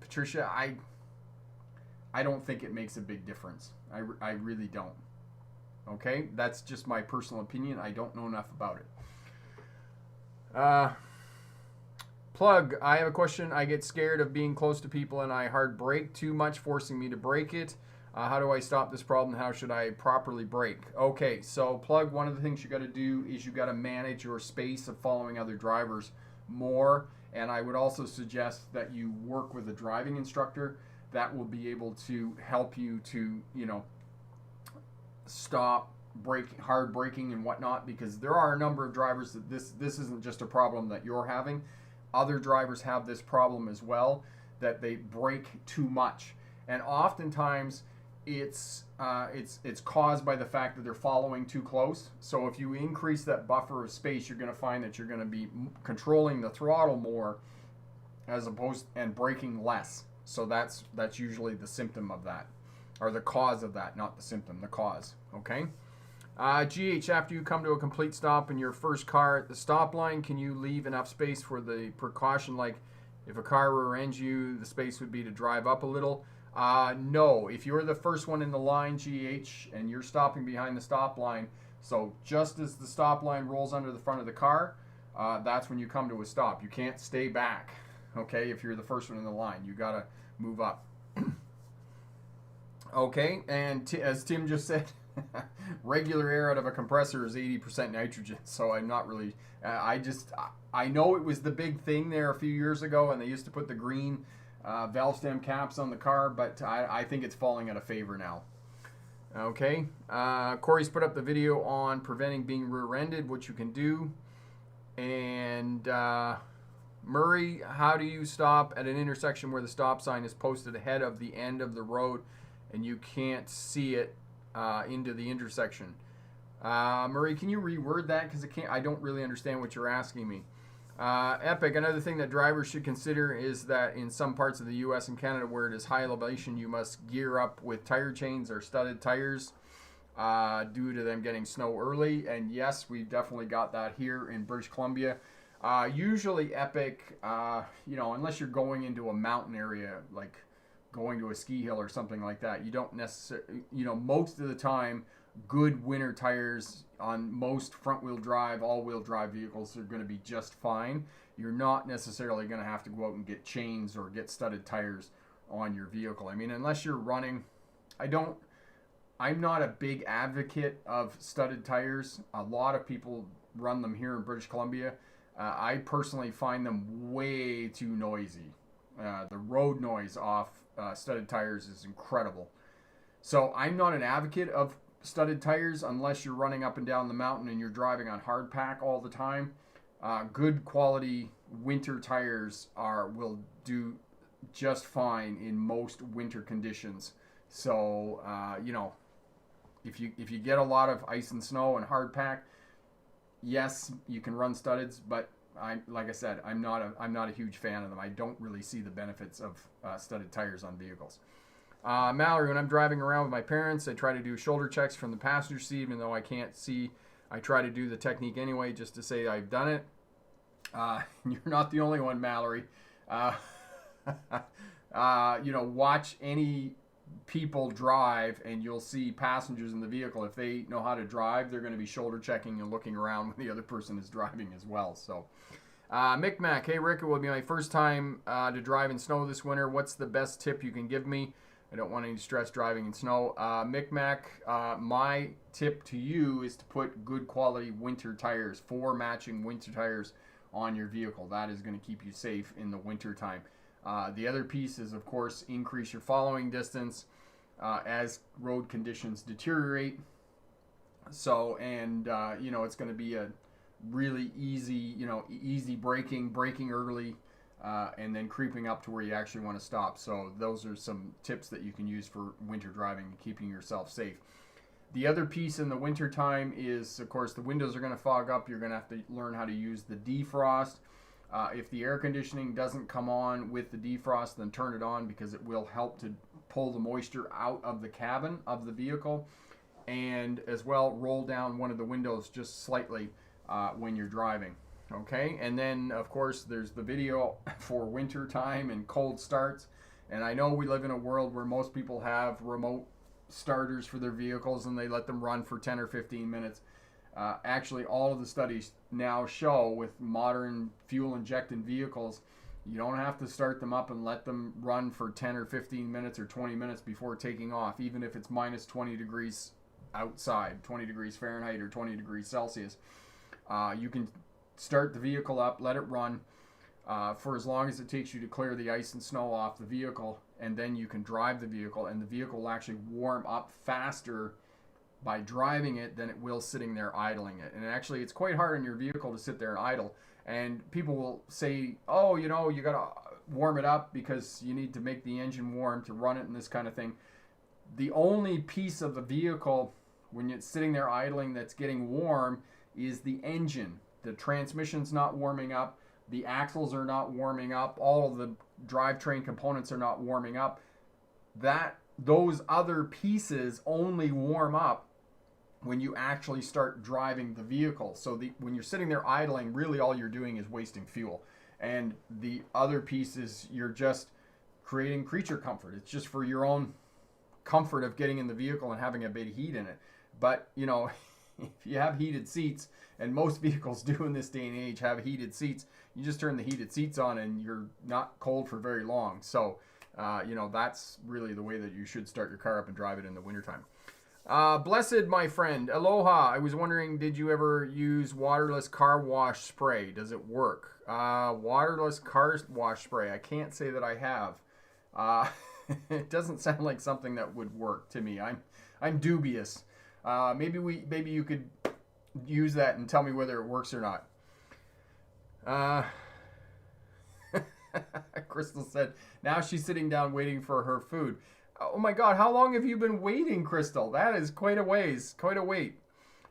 Patricia, I don't think it makes a big difference. I really don't. Okay, that's just my personal opinion. I don't know enough about it. Plug, I have a question. I get scared of being close to people and I hard brake too much, forcing me to brake it. How do I stop this problem? How should I properly brake? Okay, so Plug, one of the things you got to do is you got to manage your space of following other drivers more, and I would also suggest that you work with a driving instructor that will be able to help you to, stop hard braking and whatnot, because there are a number of drivers that this isn't just a problem that you're having. Other drivers have this problem as well, that they brake too much, and oftentimes it's caused by the fact that they're following too close. So if you increase that buffer of space, you're going to find that you're going to be controlling the throttle more as opposed and braking less. So that's usually the symptom of that, or the cause of that, not the symptom, the cause. Okay. GH, after you come to a complete stop in your first car at the stop line, can you leave enough space for the precaution, like if a car rear-ends you, the space would be to drive up a little? No, if you're the first one in the line, GH, and you're stopping behind the stop line, so just as the stop line rolls under the front of the car, that's when you come to a stop. You can't stay back, okay, if you're the first one in the line. You got to move up. Okay, and as Tim just said, regular air out of a compressor is 80% nitrogen, so I'm not really, I know it was the big thing there a few years ago, and they used to put the green valve stem caps on the car, but I think it's falling out of favor now. Okay, Corey's put up the video on preventing being rear-ended, what you can do, and Murray, how do you stop at an intersection where the stop sign is posted ahead of the end of the road and you can't see it into the intersection? Murray, can you reword that? Because I don't really understand what you're asking me. Epic, another thing that drivers should consider is that in some parts of the US and Canada where it is high elevation, you must gear up with tire chains or studded tires due to them getting snow early. And yes, we've definitely got that here in British Columbia. Usually Epic, unless you're going into a mountain area, like going to a ski hill or something like that, you don't necessarily, most of the time, good winter tires on most front-wheel drive, all-wheel drive vehicles are going to be just fine. You're not necessarily going to have to go out and get chains or get studded tires on your vehicle. I mean, unless you're running, I'm not a big advocate of studded tires. A lot of people run them here in British Columbia. I personally find them way too noisy. The road noise off studded tires is incredible. So I'm not an advocate of studded tires unless you're running up and down the mountain and you're driving on hard pack all the time. Good quality winter tires will do just fine in most winter conditions. So if you get a lot of ice and snow and hard pack, yes, you can run studdeds, but like I said, I'm not a huge fan of them. I don't really see the benefits of studded tires on vehicles. Mallory, when I'm driving around with my parents, I try to do shoulder checks from the passenger seat, even though I can't see. I try to do the technique anyway, just to say I've done it. You're not the only one, Mallory. Watch any people drive, and you'll see passengers in the vehicle. If they know how to drive, they're going to be shoulder checking and looking around when the other person is driving as well. So, Micmac, hey Rick, it will be my first time to drive in snow this winter. What's the best tip you can give me? I don't want any stress driving in snow. Micmac, my tip to you is to put good quality winter tires, 4 matching winter tires on your vehicle. That is going to keep you safe in the winter time. The other piece is, of course, increase your following distance as road conditions deteriorate. So, it's going to be a really easy braking early, and then creeping up to where you actually want to stop. So those are some tips that you can use for winter driving and keeping yourself safe. The other piece in the winter time is, of course, the windows are going to fog up. You're going to have to learn how to use the defrost. If the air conditioning doesn't come on with the defrost, then turn it on, because it will help to pull the moisture out of the cabin of the vehicle. And as well, roll down one of the windows just slightly when you're driving. Okay, and then of course there's the video for winter time and cold starts. And I know we live in a world where most people have remote starters for their vehicles and they let them run for 10 or 15 minutes. Actually, all of the studies now show with modern fuel injected vehicles, you don't have to start them up and let them run for 10 or 15 minutes or 20 minutes before taking off, even if it's minus 20 degrees outside, 20 degrees Fahrenheit or 20 degrees Celsius. You can start the vehicle up, let it run for as long as it takes you to clear the ice and snow off the vehicle, and then you can drive the vehicle, and the vehicle will actually warm up faster by driving it than it will sitting there idling it. And actually, it's quite hard on your vehicle to sit there and idle. And people will say, oh, you got to warm it up because you need to make the engine warm to run it and this kind of thing. The only piece of the vehicle when it's sitting there idling that's getting warm is the engine. The transmission's not warming up. The axles are not warming up. All of the drivetrain components are not warming up. Those other pieces only warm up when you actually start driving the vehicle. So when you're sitting there idling, really all you're doing is wasting fuel. And the other piece is you're just creating creature comfort. It's just for your own comfort of getting in the vehicle and having a bit of heat in it. But, if you have heated seats, and most vehicles do in this day and age have heated seats, you just turn the heated seats on and you're not cold for very long. So, that's really the way that you should start your car up and drive it in the wintertime. Blessed, my friend, aloha. I was wondering, did you ever use waterless car wash spray? Does it work? Waterless car wash spray. I can't say that I have. It doesn't sound like something that would work to me. I'm dubious. Maybe you could use that and tell me whether it works or not. Crystal said, now she's sitting down waiting for her food. Oh my God, how long have you been waiting, Crystal? That is quite a ways, quite a wait.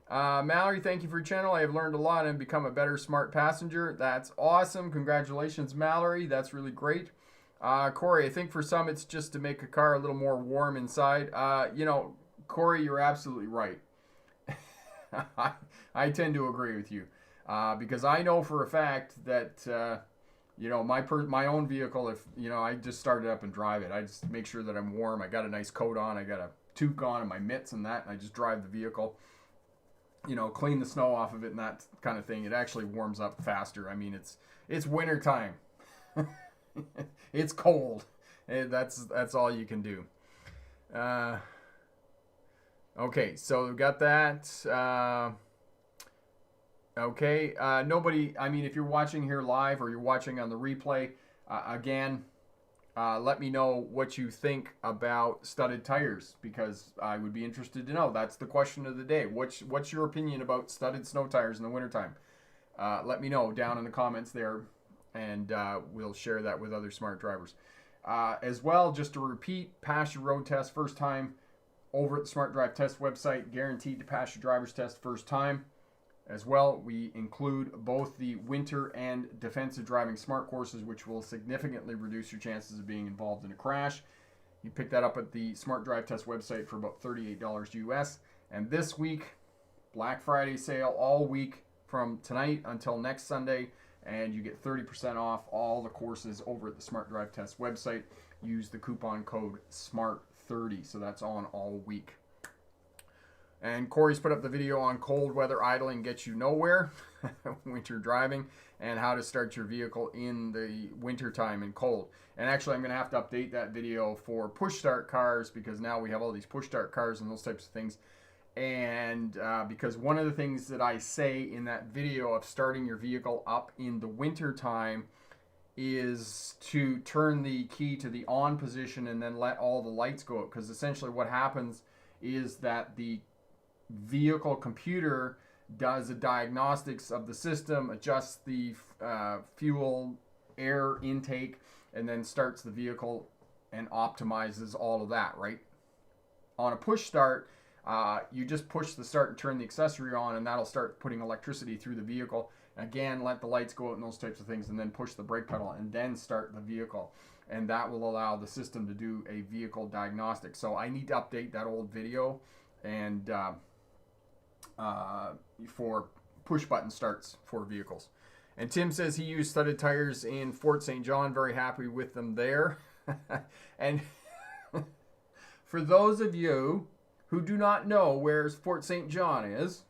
Mallory, thank you for your channel. I have learned a lot and become a better smart passenger. That's awesome. Congratulations, Mallory. That's really great. Corey, I think for some it's just to make a car a little more warm inside. Corey, you're absolutely right. I tend to agree with you because I know for a fact that my own vehicle, if I just start it up and drive it, I just make sure that I'm warm. I got a nice coat on, I got a toque on and my mitts and that, and I just drive the vehicle. Clean the snow off of it and that kind of thing. It actually warms up faster. I mean, it's winter time. It's cold. That's all you can do. Okay, so we got that. Okay, nobody, I mean, if you're watching here live or you're watching on the replay, again, let me know what you think about studded tires, because I would be interested to know. That's the question of the day. What's your opinion about studded snow tires in the wintertime? Let me know down in the comments there, and we'll share that with other smart drivers. As well, just to repeat, pass your road test first time over at the Smart Drive Test website. Guaranteed to pass your driver's test first time. As well, we include both the winter and defensive driving smart courses, which will significantly reduce your chances of being involved in a crash. You pick that up at the Smart Drive Test website for about $38 US. And this week, Black Friday sale all week from tonight until next Sunday, and you get 30% off all the courses over at the Smart Drive Test website. Use the coupon code SMART30, so that's on all week. And Corey's put up the video on cold weather idling gets you nowhere, winter driving, and how to start your vehicle in the winter time and cold. And actually, I'm going to have to update that video for push start cars, because now we have all these push start cars and those types of things. And because one of the things that I say in that video of starting your vehicle up in the winter time is to turn the key to the on position and then let all the lights go out, because essentially what happens is that the vehicle computer does a diagnostics of the system, adjusts the fuel air intake, and then starts the vehicle and optimizes all of that, right? On a push start, you just push the start and turn the accessory on, and that'll start putting electricity through the vehicle. Again, let the lights go out and those types of things, and then push the brake pedal and then start the vehicle. And that will allow the system to do a vehicle diagnostic. So I need to update that old video and for push button starts for vehicles. And Tim says he used studded tires in Fort St. John. Very happy with them there. And for those of you who do not know where Fort St. John is,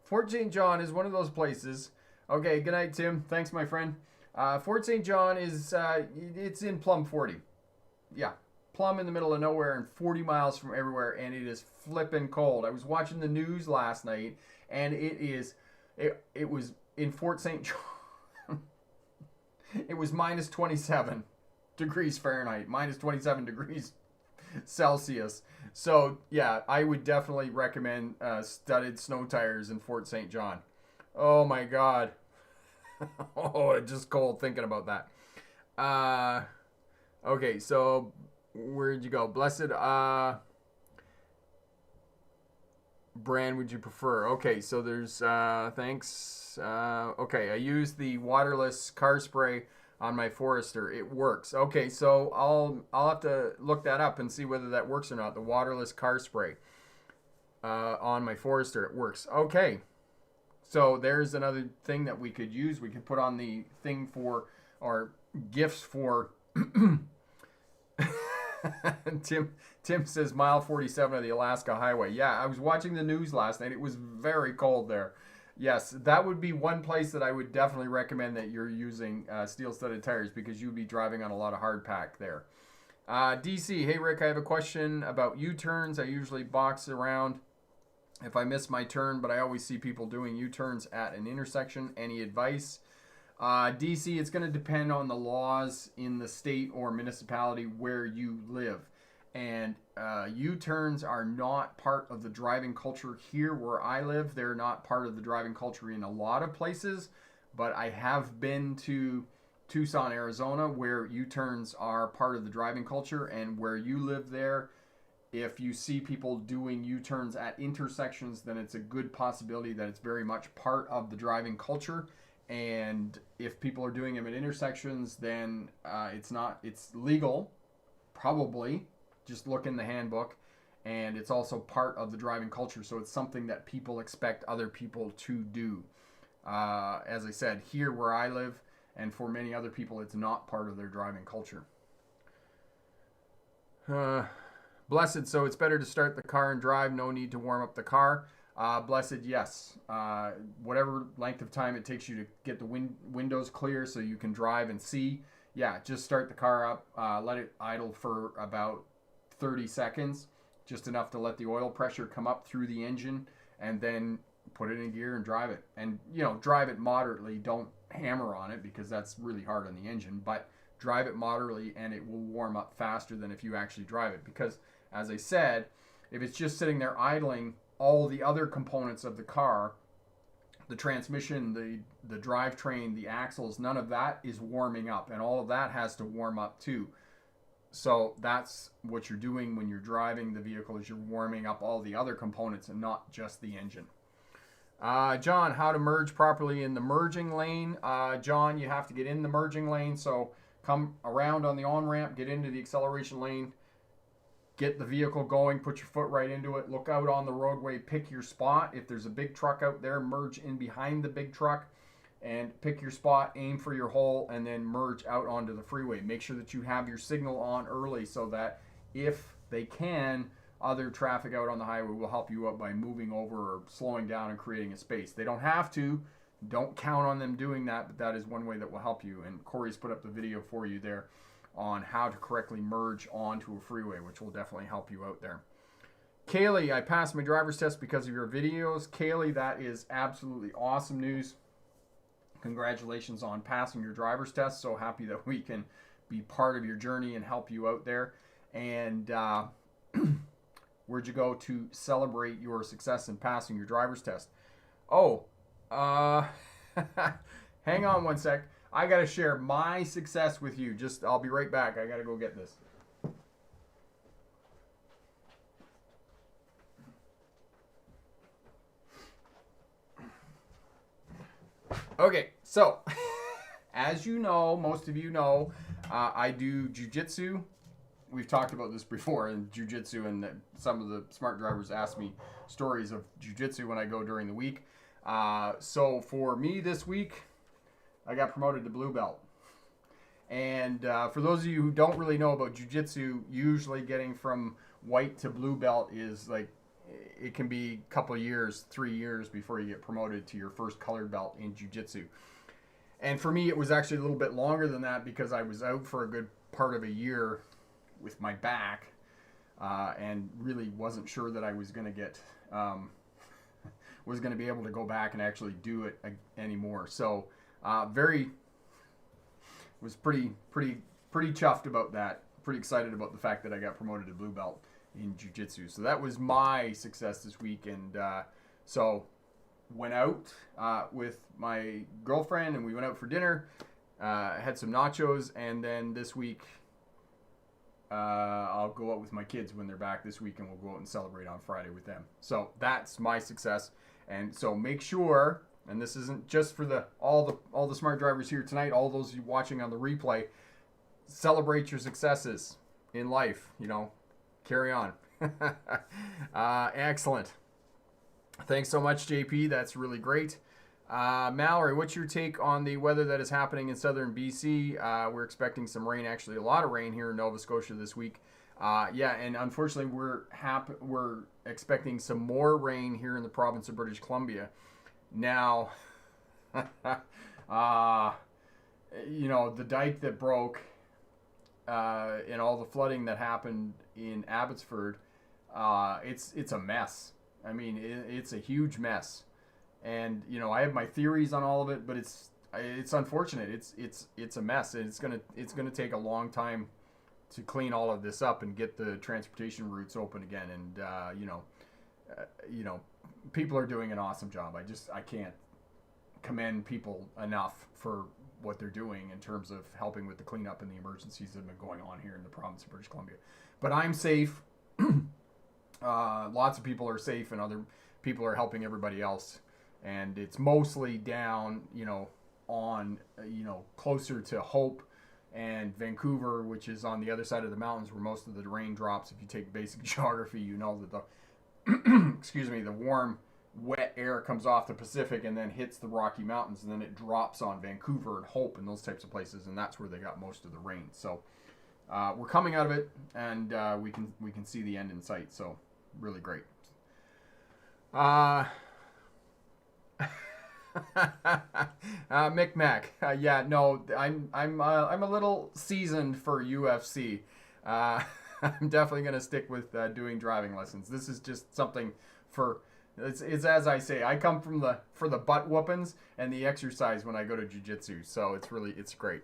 Fort St. John is one of those places. Okay, good night, Tim. Thanks, my friend. Fort St. John is, it's in Plum 40. Yeah, Plum in the middle of nowhere and 40 miles from everywhere, and it is flipping cold. I was watching the news last night, and it was in Fort St. John. It was minus 27 degrees Fahrenheit, minus 27 degrees Celsius. So, yeah, I would definitely recommend studded snow tires in Fort St. John. Oh, my God. Oh, it's just cold thinking about that. Okay, so where'd you go? Blessed brand would you prefer? Okay, so there's thanks. Okay, I use the waterless car spray on my Forester. It works. Okay, so I'll have to look that up and see whether that works or not. The waterless car spray on my Forester, it works. Okay, so there's another thing that we could use. We could put on the thing for our gifts for. Tim says mile 47 of the Alaska Highway. Yeah, I was watching the news last night. It was very cold there. Yes, that would be one place that I would definitely recommend that you're using steel studded tires, because you'd be driving on a lot of hard pack there. DC, hey Rick, I have a question about U-turns. I usually box around if I miss my turn, but I always see people doing U-turns at an intersection. Any advice? DC, it's going to depend on the laws in the state or municipality where you live. And U-turns are not part of the driving culture here where I live. They're not part of the driving culture in a lot of places. But I have been to Tucson, Arizona, where U-turns are part of the driving culture, and where you live there, if you see people doing U-turns at intersections, then it's a good possibility that it's very much part of the driving culture. And if people are doing them at intersections, then it's legal, probably. Just look in the handbook. And it's also part of the driving culture. So it's something that people expect other people to do. As I said, here where I live, and for many other people, it's not part of their driving culture. Blessed, so it's better to start the car and drive, no need to warm up the car. Blessed, yes. Whatever length of time it takes you to get the windows clear so you can drive and see, yeah, just start the car up, let it idle for about 30 seconds, just enough to let the oil pressure come up through the engine, and then put it in gear and drive it. And, drive it moderately. Don't hammer on it because that's really hard on the engine, but drive it moderately and it will warm up faster than if you actually drive it. Because, as I said, if it's just sitting there idling, all the other components of the car, the transmission, the drivetrain, the axles, none of that is warming up, and all of that has to warm up too. So that's what you're doing when you're driving the vehicle, is you're warming up all the other components and not just the engine. John, how to merge properly in the merging lane. John, you have to get in the merging lane, so come around on the on-ramp, get into the acceleration lane, get the vehicle going, put your foot right into it, look out on the roadway, pick your spot. If there's a big truck out there, merge in behind the big truck and pick your spot, aim for your hole, and then merge out onto the freeway. Make sure that you have your signal on early so that if they can, other traffic out on the highway will help you out by moving over or slowing down and creating a space. They don't have to. Don't count on them doing that, but that is one way that will help you. And Corey's put up the video for you there on how to correctly merge onto a freeway, which will definitely help you out there. Kaylee, I passed my driver's test because of your videos. Kaylee, that is absolutely awesome news. Congratulations on passing your driver's test. So happy that we can be part of your journey and help you out there. And where'd you go to celebrate your success in passing your driver's test? Oh, hang on one sec. I got to share my success with you. I'll be right back. I got to go get this. Okay, so as you know, most of you know, I do jiu-jitsu. We've talked about this before in jiu-jitsu, and some of the smart drivers ask me stories of jiu-jitsu when I go during the week. So for me this week, I got promoted to blue belt. And for those of you who don't really know about jiu-jitsu, usually getting from white to blue belt is like, it can be a couple of years, 3 years before you get promoted to your first colored belt in jiu-jitsu. And for me, it was actually a little bit longer than that because I was out for a good part of a year with my back and really wasn't sure that I was going to get, was going to be able to go back and actually do it anymore. So was pretty chuffed about that. Pretty excited about the fact that I got promoted to blue belt in jiu-jitsu. So that was my success this week. And so went out with my girlfriend and we went out for dinner, had some nachos, and then this week I'll go out with my kids when they're back this week, and we'll go out and celebrate on Friday with them. So that's my success. And so make sure, and this isn't just for all the smart drivers here tonight, all those of you watching on the replay, celebrate your successes in life. Carry on. Excellent. Thanks so much, JP. That's really great. Mallory, what's your take on the weather that is happening in southern BC? We're expecting some rain, actually a lot of rain here in Nova Scotia this week. Yeah, and unfortunately we're expecting some more rain here in the province of British Columbia. Now, the dike that broke and all the flooding that happened in Abbotsford, it's a mess. I mean, it's a huge mess. And I have my theories on all of it, but it's unfortunate. It's a mess, and it's gonna take a long time to clean all of this up and get the transportation routes open again. And people are doing an awesome job. I can't commend people enough for what they're doing in terms of helping with the cleanup and the emergencies that have been going on here in the province of British Columbia. But I'm safe. Lots of people are safe, and other people are helping everybody else. And it's mostly down, on, closer to Hope and Vancouver, which is on the other side of the mountains where most of the rain drops. If you take basic geography, you know that the warm, wet air comes off the Pacific and then hits the Rocky Mountains, and then it drops on Vancouver and Hope and those types of places, and that's where they got most of the rain. So we're coming out of it, and we can see the end in sight. So really great. Mick Mac. Yeah, no, I'm a little seasoned for UFC. I'm definitely gonna stick with doing driving lessons. This is just something for. It's as I say. I come from for the butt whoopings and the exercise when I go to jiu-jitsu. So it's great.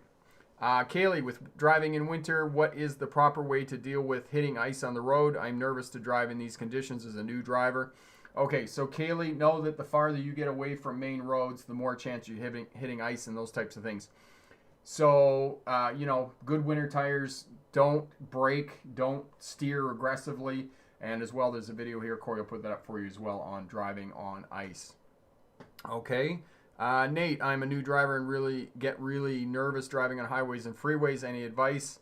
Kaylee, with driving in winter, what is the proper way to deal with hitting ice on the road? I'm nervous to drive in these conditions as a new driver. Okay, so Kaylee, know that the farther you get away from main roads, the more chance you're hitting ice and those types of things. So, good winter tires, don't brake, don't steer aggressively. And as well, there's a video here, Corey will put that up for you as well, on driving on ice. Okay, Nate, I'm a new driver and get really nervous driving on highways and freeways. Any advice?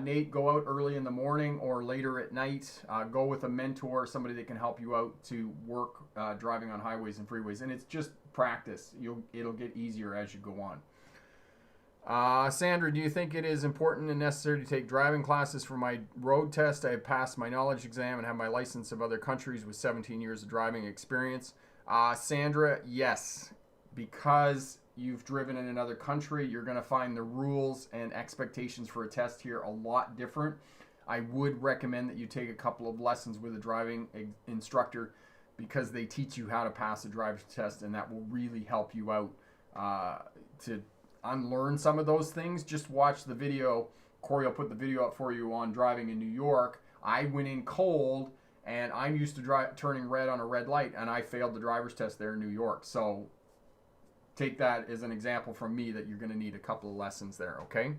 Nate, go out early in the morning or later at night. Go with a mentor, somebody that can help you out to work driving on highways and freeways. And it's just practice. It'll get easier as you go on. Sandra, do you think it is important and necessary to take driving classes for my road test? I have passed my knowledge exam and have my license of other countries with 17 years of driving experience. Sandra, yes, because you've driven in another country, you're going to find the rules and expectations for a test here a lot different. I would recommend that you take a couple of lessons with a driving instructor, because they teach you how to pass a driver's test, and that will really help you out to unlearn some of those things. Just watch the video. Corey will put the video up for you on driving in New York. I went in cold, and I'm used to turning red on a red light, and I failed the driver's test there in New York. So take that as an example from me that you're going to need a couple of lessons there, okay?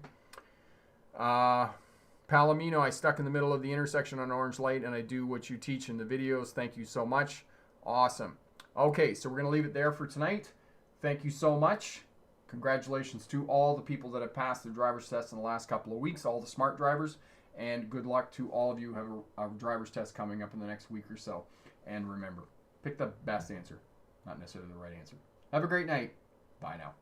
Palomino, I stuck in the middle of the intersection on orange light, and I do what you teach in the videos. Thank you so much. Awesome. Okay, so we're going to leave it there for tonight. Thank you so much. Congratulations to all the people that have passed their driver's test in the last couple of weeks, all the smart drivers, and good luck to all of you who have a driver's test coming up in the next week or so. And remember, pick the best answer, not necessarily the right answer. Have a great night. Bye now.